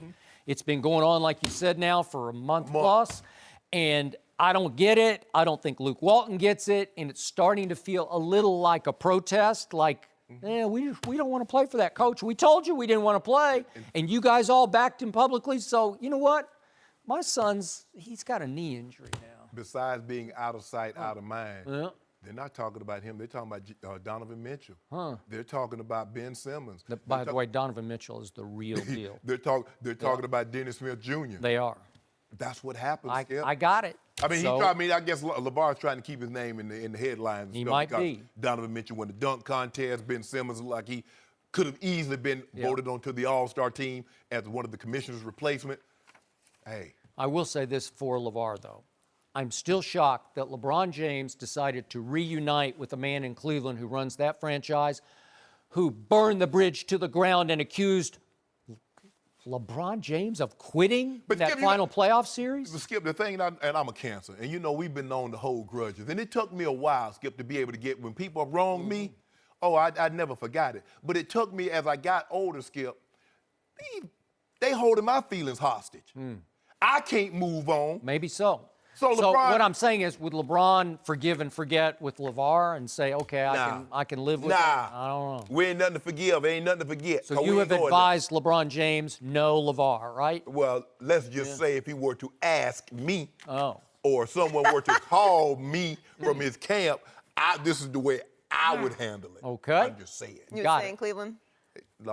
It's been going on, like you said, now for a month plus, and I don't get it. I don't think Luke Walton gets it, and it's starting to feel a little like a protest, like, we don't want to play for that coach. We told you we didn't want to play, and you guys all backed him publicly, so you know what? My son's, he's got a knee injury now. Besides being out of sight, out of mind, Yeah. they're not talking about him. They're talking about Donovan Mitchell. They're talking about Ben Simmons. By the way, Donovan Mitchell is the real deal. They're talking about Dennis Smith Jr. They are. That's what happens, Skip. I got it. I mean, So- I guess LaVar's trying to keep his name in the headlines. and He stuff might because be. Donovan Mitchell won the dunk contest. Ben Simmons, like he could have easily been voted onto the All-Star team as one of the commissioner's replacement. Hey. I will say this for LeVar, though. I'm still shocked that LeBron James decided to reunite with a man in Cleveland who runs that franchise, who burned the bridge to the ground and accused LeBron James of quitting that Skip, final playoff series. Skip, the thing, and I'm a Cancer, and you know we've been known to hold grudges. And it took me a while, Skip, to be able to get, when people wronged me, I never forgot it. But it took me, as I got older, Skip, they holding my feelings hostage. I can't move on. Maybe so. So LeBron, what I'm saying is, would LeBron forgive and forget with LeVar and say, okay, I can live with it? I don't know. We ain't nothing to forgive. Ain't nothing to forget. So you have advised LeBron James, no LeVar, right? Well, let's just say if he were to ask me or someone were to call me from his camp, this is the way I would handle it. Okay. I'm just saying. You would stay in Cleveland?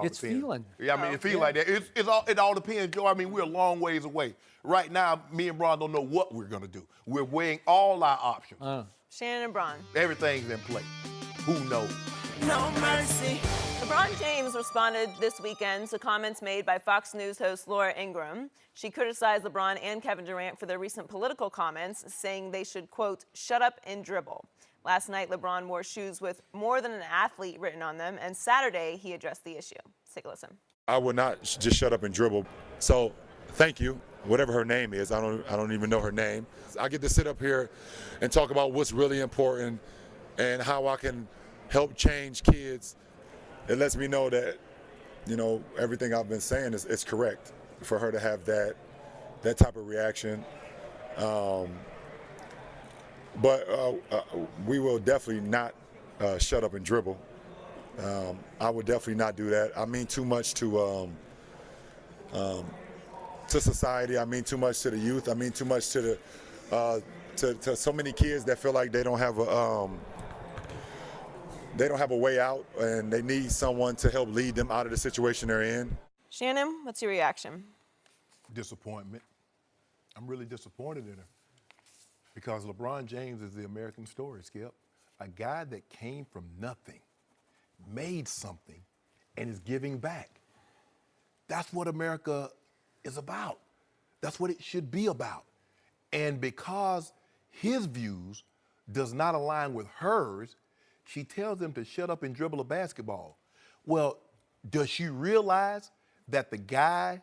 It's feeling. Yeah, I mean, it feels like that. It all depends, Joe. I mean, we're a long ways away. Right now, me and Bron don't know what we're going to do. We're weighing all our options. Shannon and Bron. Everything's in play. Who knows? No mercy. LeBron James responded this weekend to comments made by Fox News host Laura Ingraham. She criticized LeBron and Kevin Durant for their recent political comments, saying they should, quote, shut up and dribble. Last night, LeBron wore shoes with more than an athlete written on them, and Saturday, he addressed the issue. Let's take a listen. I would not just shut up and dribble. So, thank you. Whatever her name is, I don't even know her name. I get to sit up here and talk about what's really important and how I can help change kids. It lets me know that, you know, everything I've been saying is correct for her to have that type of reaction. But we will definitely not shut up and dribble. I would definitely not do that. I mean too much to society. I mean too much to the youth. I mean too much to the to so many kids that feel like they don't have a way out, and they need someone to help lead them out of the situation they're in. Shannon, what's your reaction? Disappointment. I'm really disappointed in her. Because LeBron James is the American story, Skip. A guy that came from nothing, made something, and is giving back. That's what America is about. That's what it should be about. And because his views does not align with hers, She tells them to shut up and dribble a basketball. Well, does she realize that the guy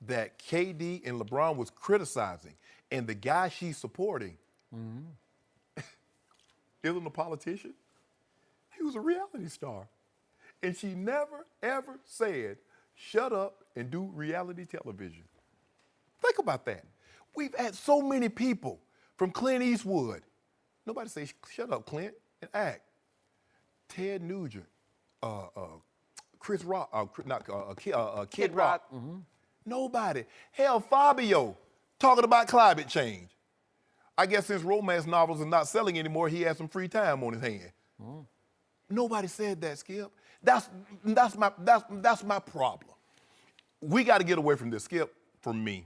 that KD and LeBron was criticizing and the guy she's supporting isn't a politician? He was a reality star. And she never, ever said, shut up and do reality television. Think about that. We've had so many people from Clint Eastwood. Nobody say, shut up, Clint, and act. Ted Nugent, Chris Rock, Kid Rock. Nobody. Hell, Fabio talking about climate change. I guess since romance novels are not selling anymore, he has some free time on his hand. Nobody said that, Skip. That's my problem. We got to get away from this, Skip. For me,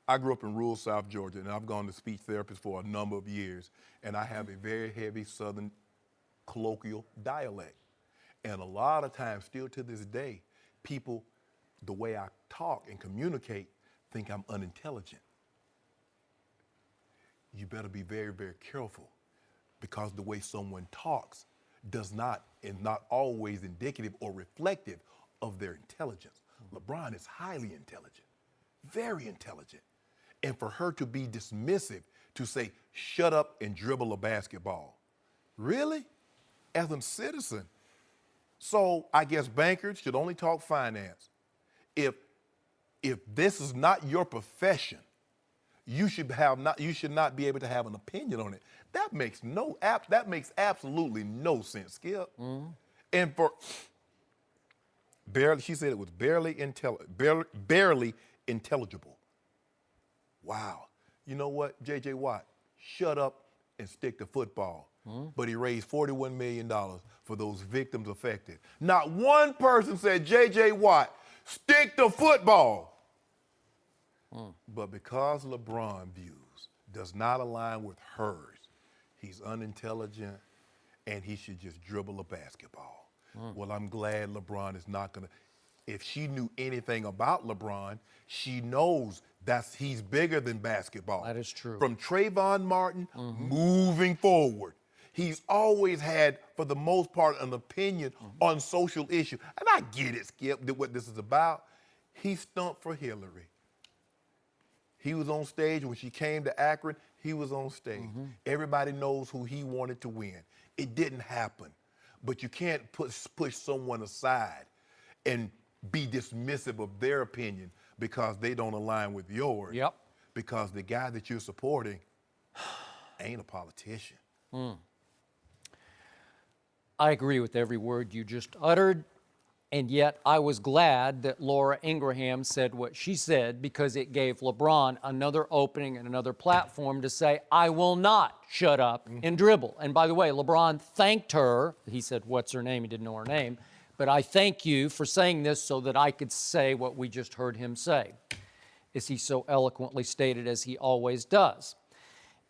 I grew up in rural South Georgia, and I've gone to speech therapists for a number of years, and I have a very heavy Southern colloquial dialect. And a lot of times, still to this day, people, the way I talk and communicate, think I'm unintelligent. You better be very, very careful, because the way someone talks is not always indicative or reflective of their intelligence. LeBron is highly intelligent, very intelligent. And for her to be dismissive, to say, shut up and dribble a basketball. Really? As a citizen. So I guess bankers should only talk finance. If this is not your profession, you should not be able to have an opinion on it. That makes absolutely no sense, Skip. And she said it was barely intelligible. Wow. You know what, J.J. Watt? Shut up and stick to football. But he raised $41 million for those victims affected. Not one person said, J.J. Watt, stick to football. But because LeBron's views does not align with hers, he's unintelligent and he should just dribble a basketball. Well, I'm glad LeBron is not going to. If she knew anything about LeBron, she knows he's bigger than basketball. That is true. From Trayvon Martin moving forward, he's always had, for the most part, an opinion on social issues. And I get it, Skip, what this is about. He stumped for Hillary. He was on stage when she came to Akron. He was on stage. Everybody knows who he wanted to win. It didn't happen. But you can't push someone aside and be dismissive of their opinion because they don't align with yours. Yep. Because the guy that you're supporting ain't a politician. I agree with every word you just uttered, and yet I was glad that Laura Ingraham said what she said, because it gave LeBron another opening and another platform to say, I will not shut up and dribble. And by the way, LeBron thanked her. He said, what's her name? He didn't know her name. But I thank you for saying this so that I could say what we just heard him say, as he so eloquently stated, as he always does.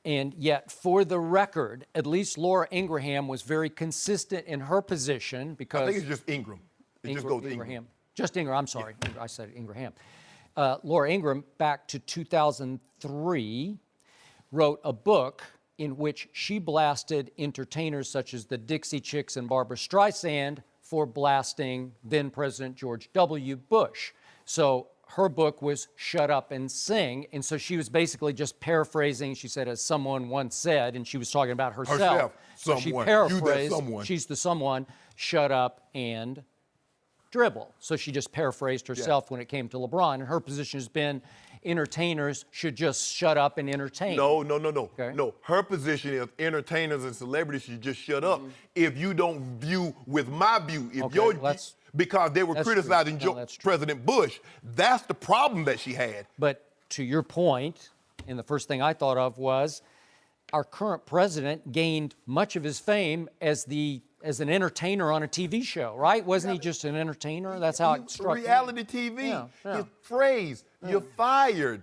And yet, for the record, at least Laura Ingraham was very consistent in her position, because I think it's just Ingram. It just goes to Ingram. Just Ingram, I'm sorry. Yeah. I said Ingraham. Laura Ingraham, back to 2003, wrote a book in which she blasted entertainers such as the Dixie Chicks and Barbra Streisand for blasting then-President George W. Bush. So her book was Shut Up and Sing, and so she was basically just paraphrasing. She said, as someone once said, and she was talking about herself. So she paraphrased, she's the someone, shut up and dribble. So she just paraphrased herself when it came to LeBron, and her position has been entertainers should just shut up and entertain. No. Okay. No, her position is entertainers and celebrities should just shut up if you don't view with my view. If because they were criticizing President Bush. That's the problem that she had. But to your point, and the first thing I thought of was our current president gained much of his fame as an entertainer on a TV show, right? Wasn't he just an entertainer? That's how it struck me. Reality TV. His phrase, you're fired.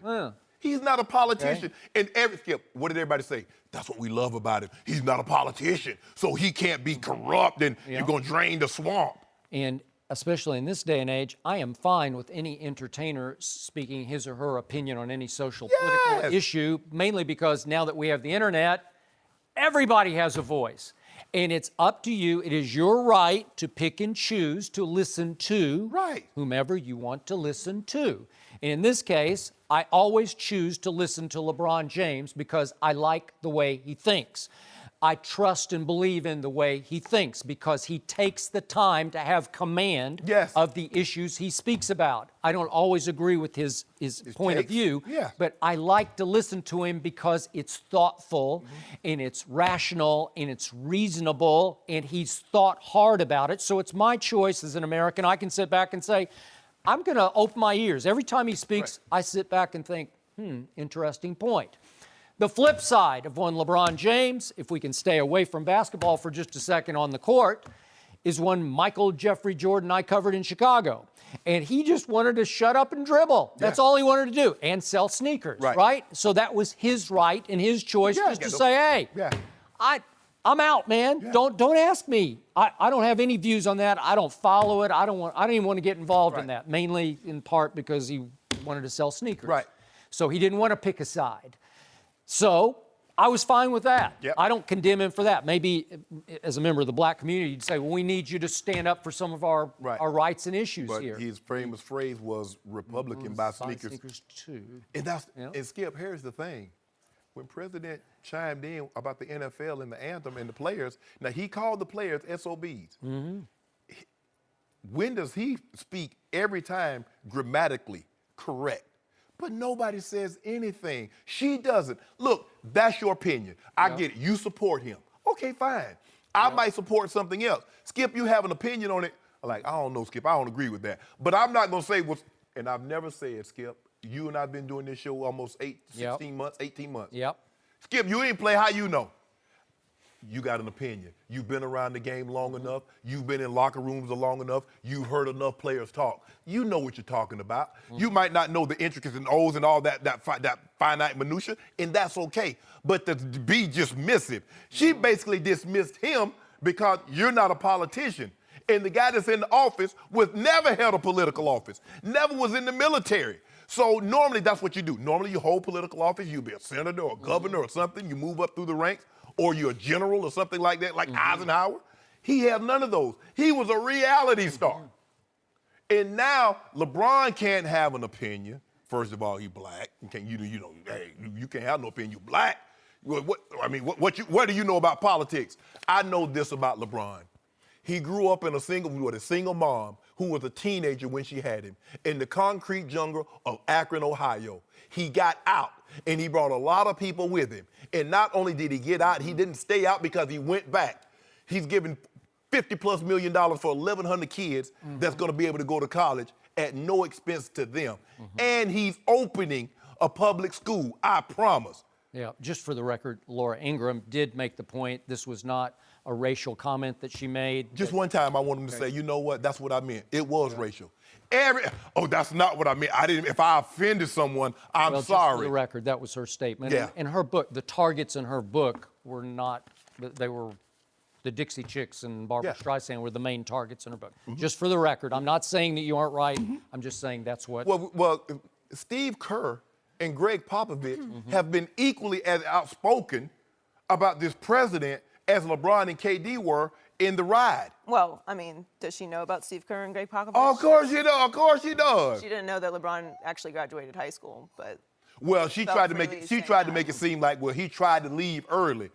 He's not a politician. Okay. And Skip, what did everybody say? That's what we love about him. He's not a politician, so he can't be corrupt and you're going to drain the swamp. And especially in this day and age, I am fine with any entertainer speaking his or her opinion on any social political issue, mainly because now that we have the internet, everybody has a voice. And it's up to you. It is your right to pick and choose to listen to whomever you want to listen to. And in this case, I always choose to listen to LeBron James because I like the way he thinks. I trust and believe in the way he thinks because he takes the time to have command of the issues he speaks about. I don't always agree with his point of view, but I like to listen to him because it's thoughtful and it's rational and it's reasonable and he's thought hard about it. So it's my choice as an American. I can sit back and say, I'm going to open my ears. Every time he speaks, I sit back and think, interesting point. The flip side of one LeBron James, if we can stay away from basketball for just a second on the court, is one Michael Jeffrey Jordan I covered in Chicago. And he just wanted to shut up and dribble. That's all he wanted to do. And sell sneakers, right? So that was his right and his choice just to say, hey, I'm out, man. Don't ask me. I don't have any views on that. I don't follow it. I don't even want to get involved in that, mainly in part because he wanted to sell sneakers. So he didn't want to pick a side. So I was fine with that. I don't condemn him for that. Maybe as a member of the black community, you'd say, well, we need you to stand up for some of our rights and issues here. His famous phrase was Republican buy sneakers too. And Skip, here's the thing. When President chimed in about the NFL and the anthem and the players, now he called the players SOBs. When does he speak every time grammatically correct? But nobody says anything. She doesn't. Look, that's your opinion. I get it. You support him. Okay, fine. I might support something else. Skip, you have an opinion on it. Like, I don't know, Skip. I don't agree with that. But I'm not going to say what's, and I've never said, Skip, you and I have been doing this show almost 18 months. Skip, you ain't play, how you know? You got an opinion. You've been around the game long enough. You've been in locker rooms long enough. You've heard enough players talk. You know what you're talking about. You might not know the intricacies and O's and all that finite minutia, and that's okay. But to be dismissive, she basically dismissed him because you're not a politician. And the guy that's in the office never held a political office, never was in the military. So normally that's what you do. Normally you hold political office. You'll be a senator or a governor or something. You move up through the ranks. Or you're a general or something like that, like Eisenhower. He had none of those. He was a reality star. And now LeBron can't have an opinion. First of all, he's black. You can't have no opinion. You're black. What do you know about politics? I know this about LeBron. He grew up in a single mom who was a teenager when she had him in the concrete jungle of Akron, Ohio. He got out, and he brought a lot of people with him. And not only did he get out, he didn't stay out because he went back. He's given $50+ million for 1,100 kids that's going to be able to go to college at no expense to them. And he's opening a public school, I promise. Yeah, just for the record, Laura Ingraham did make the point this was not a racial comment that she made. Just one time I want him to say, you know what, that's what I meant. It was racial. That's not what I meant. If I offended someone, I'm sorry. Just for the record, that was her statement. In her book, the targets in her book were not, they were the Dixie Chicks and Barbara Streisand were the main targets in her book. Just for the record, I'm not saying that you aren't right. I'm just saying that's what. Well, Steve Kerr and Greg Popovich have been equally as outspoken about this president as LeBron and KD were in the ride. Well, I mean, does she know about Steve Kerr and Greg Popovich? Of course she does. Of course she does. She didn't know that LeBron actually graduated high school, but. Well, she tried to make it seem like, well, he tried to leave early.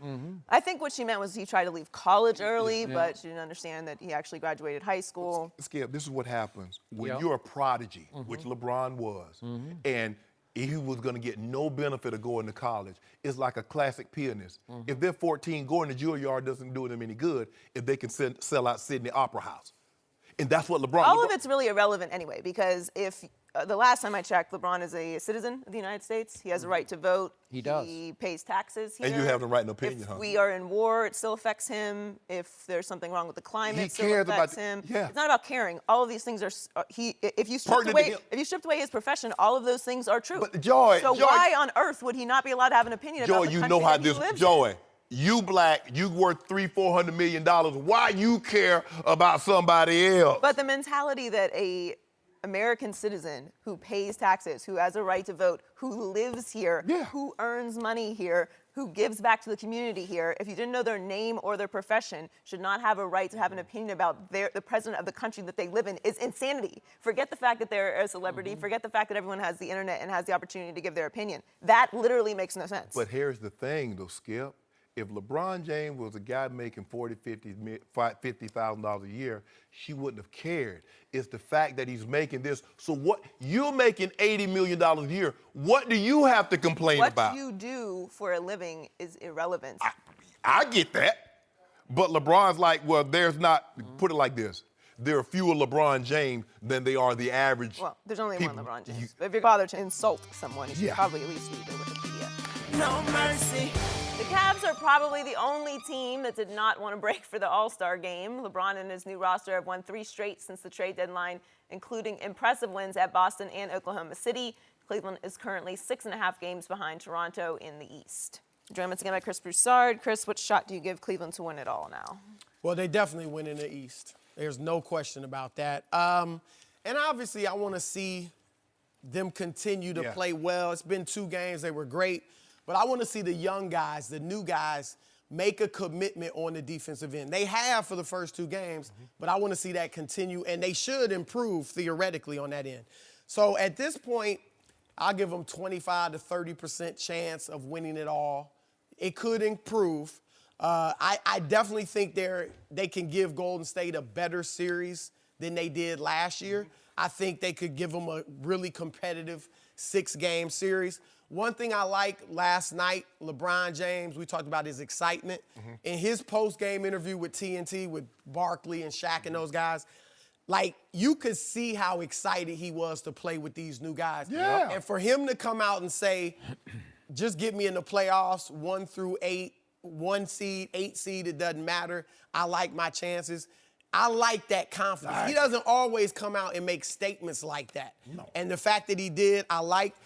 I think what she meant was he tried to leave college early, but she didn't understand that he actually graduated high school. Skip, this is what happens when you're a prodigy, which LeBron was, and he was going to get no benefit of going to college. It's like a classic pianist. If they're 14, going to Juilliard doesn't do them any good if they can sell out Sydney Opera House. And that's what LeBron... All of it's really irrelevant anyway, because if the last time I checked, LeBron is a citizen of the United States. He has a right to vote. He does. He pays taxes here. And you have the right and opinion, If we are in war, it still affects him. If there's something wrong with the climate, it still affects him. It's not about caring. All of these things are... If you stripped away his profession, all of those things are true. But Joy... why on earth would he not be allowed to have an opinion about the country that he lives in? You black, you worth $300-400 million. Why you care about somebody else? But the mentality that a American citizen who pays taxes, who has a right to vote, who lives here, who earns money here, who gives back to the community here, if you didn't know their name or their profession, should not have a right to have an opinion about the president of the country that they live in is insanity. Forget the fact that they're a celebrity. Forget the fact that everyone has the internet and has the opportunity to give their opinion. That literally makes no sense. But here's the thing, though, Skip. If LeBron James was a guy making $50,000 a year, she wouldn't have cared. It's the fact that he's making this. So what you're making $80 million a year. What do you have to complain about? What you do for a living is irrelevant. I get that. But LeBron's like, well, there's not, put it like this. There are fewer LeBron James than they are the average. Well, there's only people. one LeBron James. If you're bothered to insult someone, you should probably at least read their Wikipedia. No mercy. The Cavs are probably the only team that did not want to break for the All-Star game. LeBron and his new roster have won 3 straight since the trade deadline, including impressive wins at Boston and Oklahoma City. Cleveland is currently 6.5 games behind Toronto in the East. Joined once again by Chris Broussard. Chris, what shot do you give Cleveland to win it all now? Well, they definitely win in the East. There's no question about that. And obviously, I want to see them continue to play well. It's been 2 games. They were great. But I want to see the young guys, the new guys, make a commitment on the defensive end. They have for the first 2 games, but I want to see that continue, and they should improve theoretically on that end. So at this point, I'll give them 25 to 30% chance of winning it all. It could improve. I definitely think they can give Golden State a better series than they did last year. I think they could give them a really competitive 6-game series. One thing I like last night, LeBron James, we talked about his excitement. In his post-game interview with TNT, with Barkley and Shaq and those guys, like, you could see how excited he was to play with these new guys. Yeah. And for him to come out and say, just get me in the playoffs, 1 through 8, 1 seed, 8 seed, it doesn't matter. I like my chances. I like that confidence. He doesn't always come out and make statements like that. No. And the fact that he did, I liked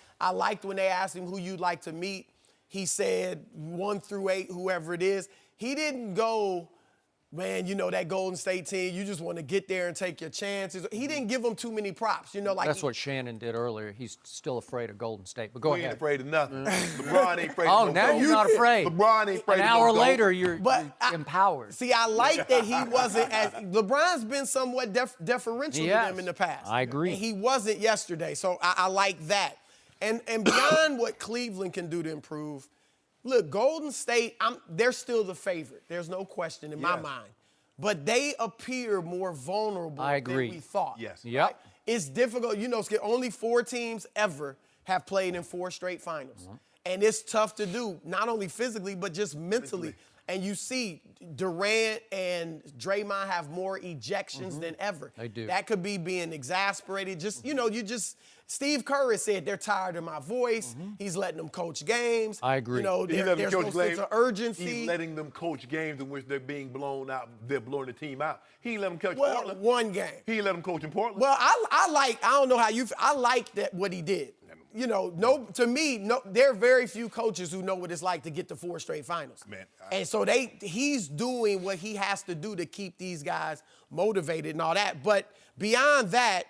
when they asked him who you'd like to meet. He said 1 through 8, whoever it is. He didn't go, man, you know, that Golden State team, you just want to get there and take your chances. He didn't give them too many props. You know, like That's what Shannon did earlier. He's still afraid of Golden State. But go We ahead. ain't afraid of nothing. LeBron ain't afraid Oh, of now no you're goat. not afraid. LeBron ain't afraid An of no hour goat. later, you're empowered. See, I like that he wasn't as LeBron's been somewhat deferential to them in the past. I agree. And he wasn't yesterday, so I like that. And beyond what Cleveland can do to improve, look, Golden State, they're still the favorite. There's no question in my mind. But they appear more vulnerable than we thought. Yes. Yep. Right? It's difficult. You know, only 4 teams ever have played in 4 straight finals. And it's tough to do, not only physically, but just mentally. And you see Durant and Draymond have more ejections than ever. They do. That could be being exasperated. Just, you know, Steve Curry said they're tired of my voice. He's letting them coach games. I agree. You know, there's no sense of urgency. He's letting them coach games in which they're being blown out. They're blowing the team out. He ain't let them coach Portland. 1 game. He ain't let them coach in Portland. Well, I don't know how you feel. I like that what he did. You know, there are very few coaches who know what it's like to get to 4 straight finals. Man, and so he's doing what he has to do to keep these guys motivated and all that. But beyond that,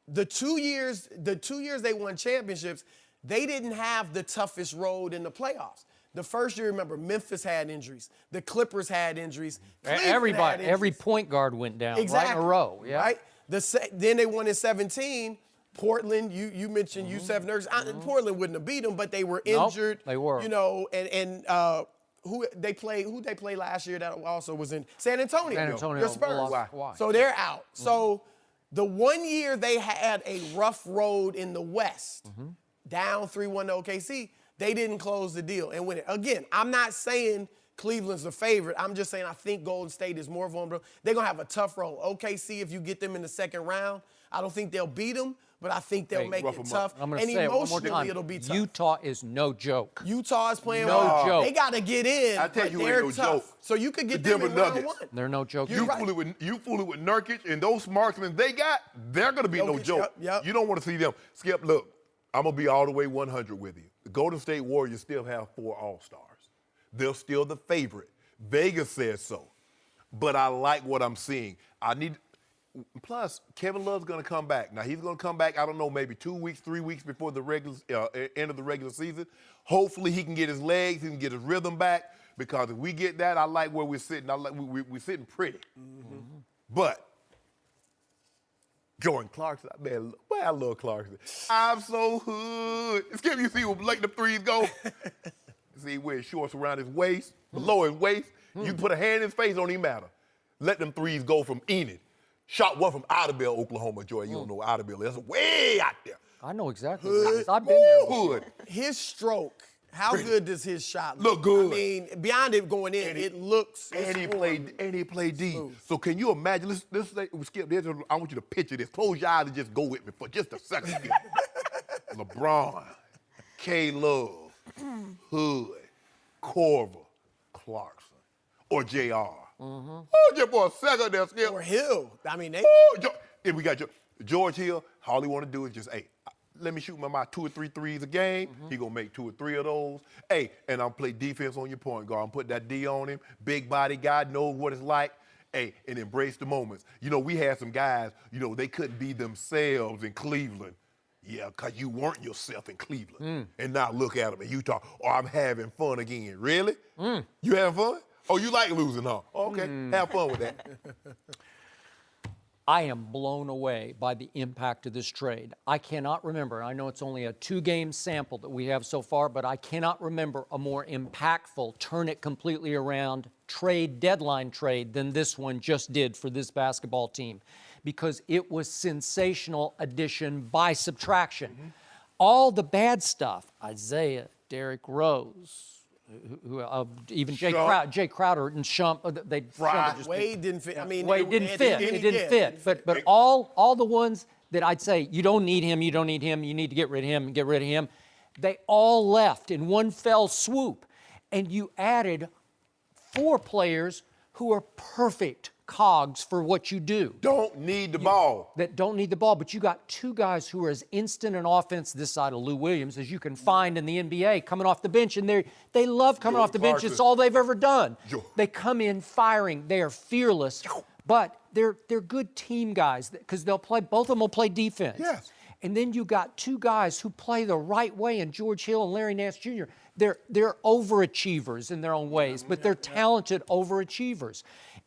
the 2 years they won championships, they didn't have the toughest road in the playoffs. The first year, remember, Memphis had injuries. The Clippers had injuries. Everybody, every point guard went down right in a row. Yeah. Right? Then they won in 17. Portland, you mentioned Yusef Nurkic. Portland wouldn't have beat them, but they were injured. They were. You know, and who they play last year that also was in San Antonio. San Antonio. Your Spurs. Why? So they're out. So the 1 year they had a rough road in the West, down 3-1 to OKC, they didn't close the deal and win it. Again, I'm not saying Cleveland's the favorite. I'm just saying I think Golden State is more vulnerable. They're going to have a tough road. OKC, if you get them in the second round, I don't think they'll beat them, but I think they'll make it tough. I'm going and to say it one more emotionally, time. it'll be tough. Utah is no joke. Utah is playing No well. joke. They got to get in, I tell but you, they're ain't no tough. joke. So you could get The them in Denver round Nuggets. 1. They're no joke. You fooling with Nurkic and those marksmen they got, they're going to be no joke. Yep. You don't want to see them. Skip, look, I'm going to be all the way 100 with you. The Golden State Warriors still have 4 All-Stars. They're still the favorite. Vegas says so. But I like what I'm seeing. Plus, Kevin Love's going to come back. Now, he's going to come back, I don't know, maybe 2 weeks, 3 weeks before the end of the regular season. Hopefully, he can get his legs, he can get his rhythm back, because if we get that, I like where we're sitting. We're sitting pretty. But Jordan Clarkson, man, I love Clarkson. I'm so hood. Skip, you see where letting the threes go? See, he wears shorts around his waist, below his waist. You put a hand in his face, don't even matter. Let them threes go from Enid. Shot one from Idabel, Oklahoma, Joy. You don't know Idabel is. That's way out there. I know exactly what it is. I've been there before. Hood. His stroke, how good does his shot Look good. I mean, beyond it going in, it looks. And he played D. So can you imagine? Let's say, Skip, I want you to picture this. Close your eyes and just go with me for just a second. LeBron, K-Love, Hood, Corver, Clarkson, or JR. Oh, just for a second there, Skip. Or Hill. I mean, they. And we got George Hill. All he want to do is just, hey, let me shoot my 2 or 3 threes a game. He gonna make 2 or 3 of those. Hey, and I'm play defense on your point guard. I'm put that D on him. Big body guy, knows what it's like. Hey, and embrace the moments. You know, we had some guys, you know, they couldn't be themselves in Cleveland. Yeah, because you weren't yourself in Cleveland. And now look at them in Utah. Oh, I'm having fun again. Really? You having fun? Oh, you like losing, huh? Okay, have fun with that. I am blown away by the impact of this trade. I cannot remember, I know it's only a 2-game sample that we have so far, but I cannot remember a more impactful, turn it completely around deadline trade than this one just did for this basketball team, because it was sensational addition by subtraction. All the bad stuff, Isaiah, Derrick Rose, even Jay Crowder and Shump, they Wade didn't fit. I mean, Wade didn't fit. It didn't fit. But all the ones that I'd say you don't need him, you don't need him, you need to get rid of him and get rid of him, they all left in one fell swoop, and you added 4 players who are perfect cogs for what you do. Don't need the ball. That don't need the ball, but you got 2 guys who are as instant in offense this side of Lou Williams as you can find in the NBA, coming off the bench, and they love coming off the bench. It's all they've ever done. They come in firing. They are fearless, but they're good team guys because they'll play. Both of them will play defense. Yes. And then you got 2 guys who play the right way in George Hill and Larry Nance Jr. They're overachievers in their own ways, but they're talented overachievers.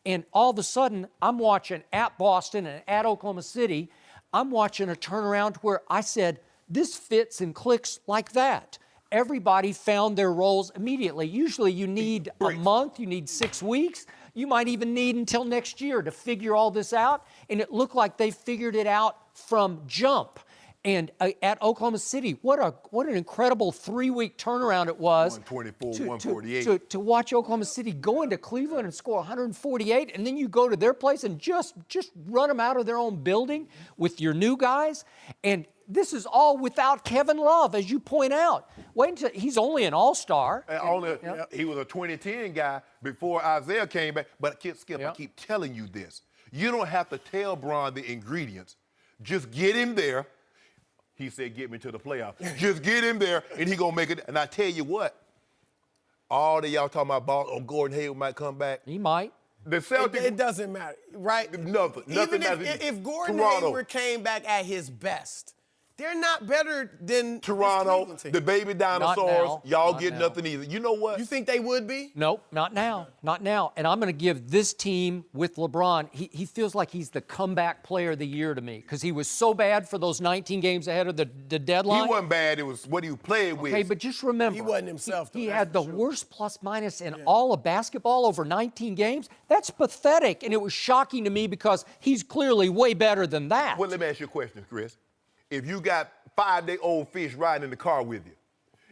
And all of a sudden, I'm watching at Boston and at Oklahoma City, I'm watching a turnaround where I said, this fits and clicks like that. Everybody found their roles immediately. Usually you need a month, you need 6 weeks. You might even need until next year to figure all this out. And it looked like they figured it out from jump. And at Oklahoma City, what an incredible 3-week turnaround it was. 124, 148. To watch Oklahoma City go into Cleveland and score 148, and then you go to their place and just run them out of their own building with your new guys. And this is all without Kevin Love, as you point out. Wait until he's only an all-star. He was a 2010 guy before Isaiah came back. But Skip, I keep telling you this. You don't have to tell Bron the ingredients. Just get him there. He said, get me to the playoffs. Just get him there, and he going to make it. And I tell you what, all that y'all talking about, Gordon Hayward might come back. He might. The Celtics. It doesn't matter, right? Nothing matters. If Gordon Hayward came back at his best, they're not better than Toronto, the baby dinosaurs. Y'all get nothing either. You know what? You think they would be? Nope, not now. Not now. And I'm going to give this team with LeBron, he feels like he's the comeback player of the year to me because he was so bad for those 19 games ahead of the deadline. He wasn't bad. It was what he played with. Okay, but just remember. He wasn't himself. He had the worst plus-minus in all of basketball over 19 games. That's pathetic. And it was shocking to me because he's clearly way better than that. Well, let me ask you a question, Chris. If you got 5-day-old fish riding in the car with you,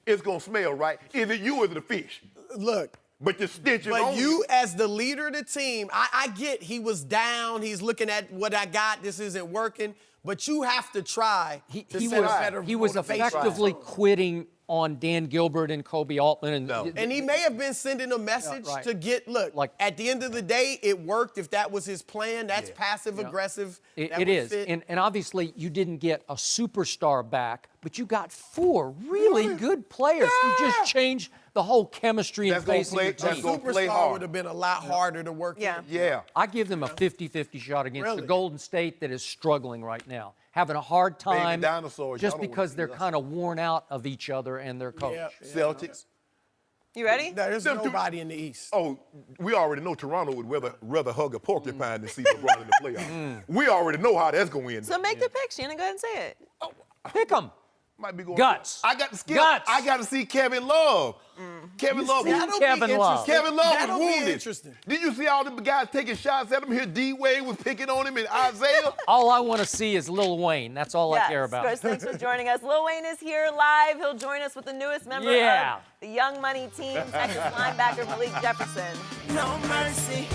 it's going to smell, right? Is it you or is it the fish? Look. But the stench is on But you, as the leader of the team, I get he was down. He's looking at what I got. This isn't working. But you have to try to set a better He was effectively quitting on Dan Gilbert and Kobe Altman. And he may have been sending a message to get, look, at the end of the day, it worked. If that was his plan, that's passive-aggressive. It is. And obviously, you didn't get a superstar back, but you got 4 really good players who just changed the whole chemistry and That's gonna facing play- your that's team. gonna play Superstar hard. would have been a lot harder to work Yeah. in. Yeah. I give them a 50-50 shot against the Really? Golden State that is struggling right now, having a hard time dinosaurs, just y'all don't because wanna they're see us. kind of worn out of each other and their coach. Yeah. Celtics. You ready? There's Them two- nobody in the East. Oh, we already know Toronto would rather hug a porcupine than see LeBron in the playoffs. We already know how that's going to end. So make the pick, Shannon. Go ahead and say it. Pick them. Might be going Guts. I got to skip. Guts. I got to see Kevin Love. Kevin Love. see was- Kevin Love. Kevin Love That'll was be wounded. interesting. Did you see all the guys taking shots at him here? D-Wade was picking on him and Isaiah. All I want to see is Lil Wayne. That's all I care about. Chris, thanks for joining us. Lil Wayne is here live. He'll join us with the newest member Yeah. of the Young Money team, Texas linebacker Malik Jefferson. No mercy.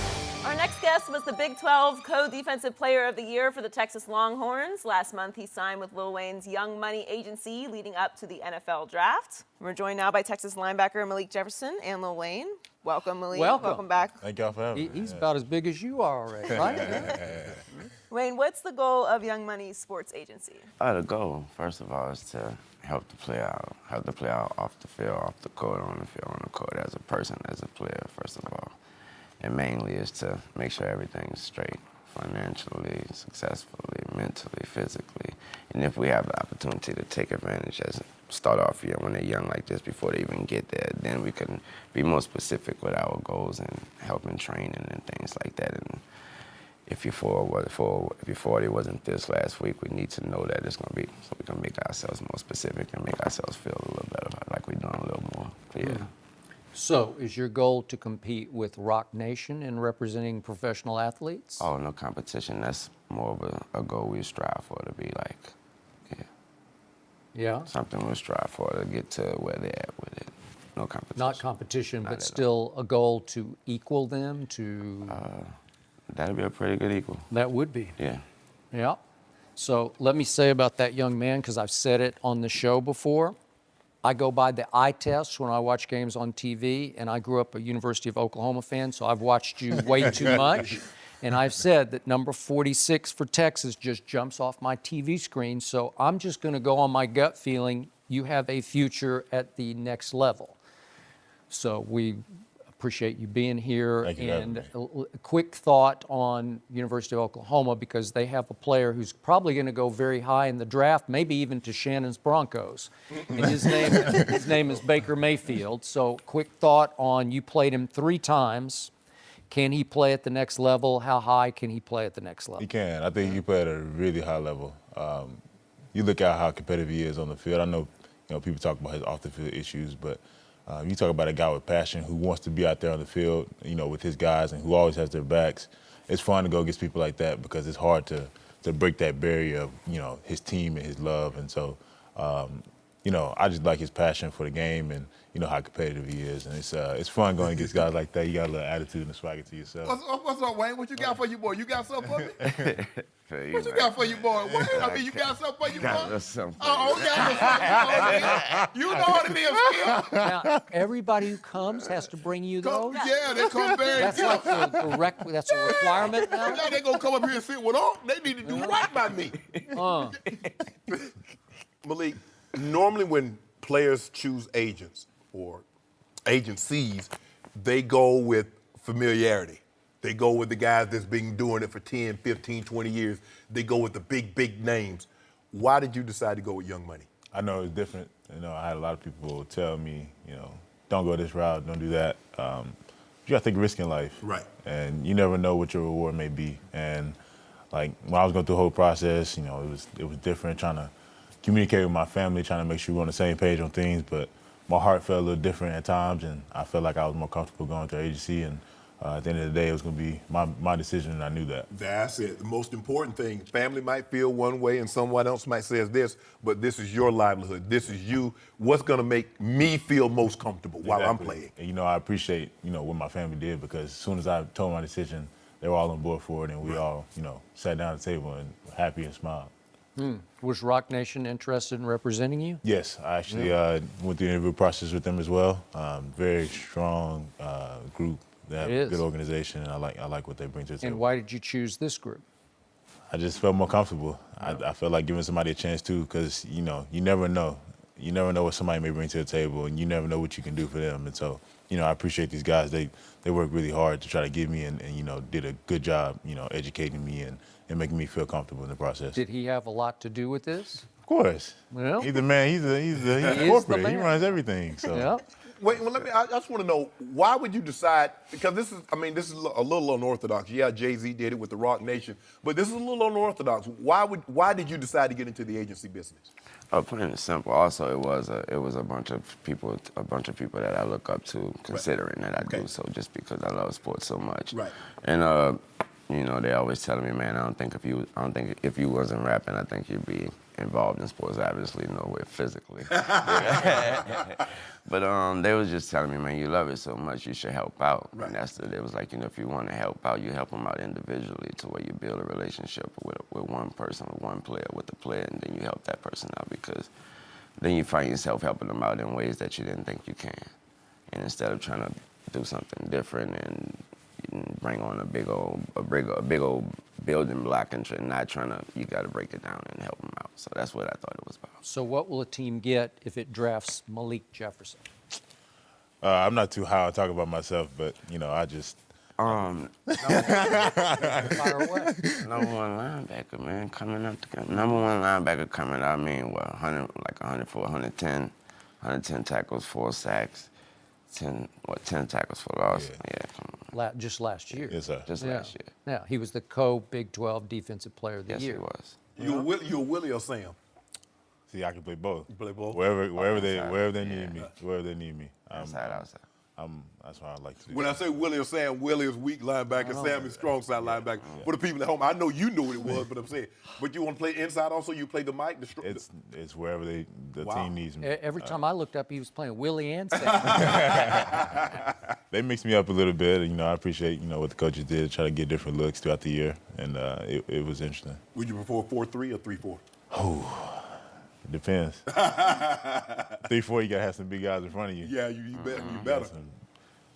Our next guest was the Big 12 Co-Defensive Player of the Year for the Texas Longhorns. Last month, he signed with Lil Wayne's Young Money agency leading up to the NFL draft. We're joined now by Texas linebacker Malik Jefferson and Lil Wayne. Welcome, Malik. Welcome. back. Thank y'all for having me. He's about as big as you are already, right? Wayne, what's the goal of Young Money's sports agency? The goal, first of all, is to help the player out off the field, off the court, on the field, on the court, as a person, as a player, first of all. And mainly is to make sure everything's straight, financially, successfully, mentally, physically. And if we have the opportunity to take advantage as start off here when they're young like this before they even get there, then we can be more specific with our goals and helping training and things like that. And if your 40 wasn't this last week, we need to know that it's going to be, so we can make ourselves more specific and make ourselves feel a little better, like we're doing a little more. Yeah. So, is your goal to compete with Rock Nation in representing professional athletes? Oh, no competition. That's more of a goal we strive for, to be like, Yeah. something we strive for to get to where they're at with it. No competition. Not competition, Not but at still a goal to equal them, to... That'd be a pretty good equal. that would be. Yeah. Yeah. So let me say about that young man, because I've said it on the show before. I go by the eye test when I watch games on TV, and I grew up a University of Oklahoma fan, so I've watched you way too much. And I've said that number 46 for Texas just jumps off my TV screen, so I'm just going to go on my gut feeling you have a future at the next level. So we appreciate you being here. Thank you for having And a quick thought on University of Oklahoma, because they have a player who's probably going to go very high in the draft, maybe even to Shannon's Broncos. And his name is Baker Mayfield. So quick thought on, you played him 3 times. Can he play at the next level? How high can he play at the next level? He can. I think he play at a really high level. You look at how competitive he is on the field. I know, people talk about his off-the-field issues, but you talk about a guy with passion who wants to be out there on the field, with his guys and who always has their backs. It's fun to go against people like that because it's hard to break that barrier of, his team and his love. And so, I just like his passion for the game and, how competitive he is. And it's fun going against guys like that. You got a little attitude and swagger to yourself. What's up, Wayne? What you got for you, boy? You got something for me? What you man. got for you, boy? Wayne, you got something for you, boy? Got a little something for Oh, okay. You know what it is, Skip. Now, everybody who comes has to bring you those? Yeah, they come very That's like that's a requirement now? Now they gonna come up here and sit with all. They need to do right by me. Malik, normally when players choose agents or agencies, they go with familiarity. They go with the guys that's been doing it for 10, 15, 20 years. They go with the big names. Why did you decide to go with Young Money? I know it's different. I had a lot of people tell me, don't go this route, don't do that. You got to take a risk in life. Right. And you never know what your reward may be. And like when I was going through the whole process, it was different, trying to communicate with my family, trying to make sure we're on the same page on things. But my heart felt a little different at times, and I felt like I was more comfortable going to agency. And at the end of the day, it was going to be my decision, and I knew that. That's it. The most important thing, family might feel one way and someone else might say this, but this is your livelihood. This is you. What's going to make me feel most comfortable while I'm playing? And, I appreciate, what my family did, because as soon as I told my decision, they were all on board for it, and we all, sat down at the table and were happy and smiled. Was Rock Nation interested in representing you? Yes, I actually went through the interview process with them as well. Very strong group. They have a good organization, and I like what they bring to the table. And why did you choose this group? I just felt more comfortable. I felt like giving somebody a chance too, because you never know. you never know what somebody may bring to the table, and you never know what you can do for them. And so, I appreciate these guys. They work really hard to try to get me and did a good job, educating me and making me feel comfortable in the process. Did he have a lot to do with this? Of course. Well, he's the man. He's He corporate. is the He man. runs everything. So. Yeah. Wait, well, I just want to know, why would you decide, because this is a little unorthodox. Yeah, Jay-Z did it with the Rock Nation, but this is a little unorthodox. Why did you decide to get into the agency business? Plain and simple. Also, it was a bunch of people that I look up to, considering that I do so, just because I love sports so much. Right. And they always telling me, man, I don't think if you wasn't rapping, I think you'd be involved in sports. Obviously, nowhere physically. But they was just telling me, man, you love it so much, you should help out. Right. And it was like, if you want to help out, you help them out individually to where you build a relationship with one person, with one player, with the player, and then you help that person out, because then you find yourself helping them out in ways that you didn't think you can. And instead of trying to do something different and bring on a big old building block and not trying to, you got to break it down and help them out. So that's what I thought it was about. So what will a team get if it drafts Malik Jefferson? I'm not too high on talking about myself, but I just. Fire away. Number one linebacker, man, coming up. Number one linebacker coming out. I mean, 104, 110 tackles, 4 sacks, 10 tackles for loss. Yeah, come on. Just last year. Yes, sir. Just last year. Yeah, he was the co-Big 12 Defensive Player of the Yes, Year. he was. You a Willie or Sam? See, I can play both. You play both? Wherever they need me. Wherever they need me. Outside. That's what I like to do. When I say Willie or Sam, Willie is weak linebacker, Sam is strong side linebacker. For the people at home, I know you knew what it was, but I'm saying, but you want to play inside also? You play the mic? It's wherever the team needs me. Every time I looked up, he was playing Willie and Sam. They mixed me up a little bit. I appreciate what the coaches did, try to get different looks throughout the year, and it was interesting. Would you prefer 4-3 or 3-4? Oh, it depends. 3-4, you gotta have some big guys in front of you. Yeah, you better.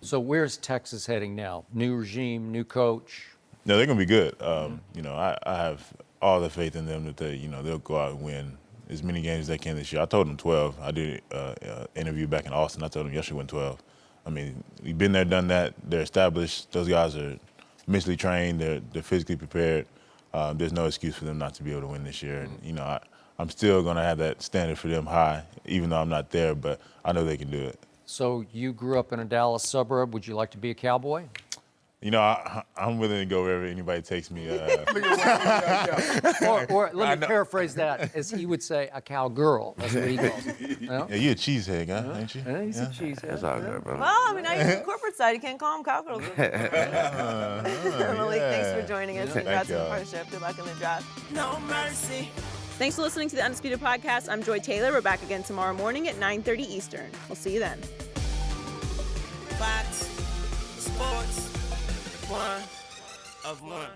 So where's Texas heading now? New regime, new coach? No, they're gonna be good. I have all the faith in them that they'll go out and win as many games as they can this year. I told them 12. I did an interview back in Austin. I told them yesterday win 12. I mean, we've been there, done that. They're established. Those guys are mentally trained. They're physically prepared. There's no excuse for them not to be able to win this year. And I'm still gonna have that standard for them high, even though I'm not there. But I know they can do it. So you grew up in a Dallas suburb. Would you like to be a Cowboy? I'm willing to go wherever anybody takes me. Or let me paraphrase that, as he would say, a cowgirl. That's what he calls it. Yeah, you're a cheesehead, huh? Ain't you? He's a cheesehead. That's all good, bro. Well, I mean, now you're on the corporate side. You can't call them cowgirls. Malik, thanks for joining us. Congrats on the partnership. Good luck in the draft. No mercy. Thanks for listening to the Undisputed Podcast. I'm Joy Taylor. We're back again tomorrow morning at 9:30 Eastern. We'll see you then. Fox Sports, one of one.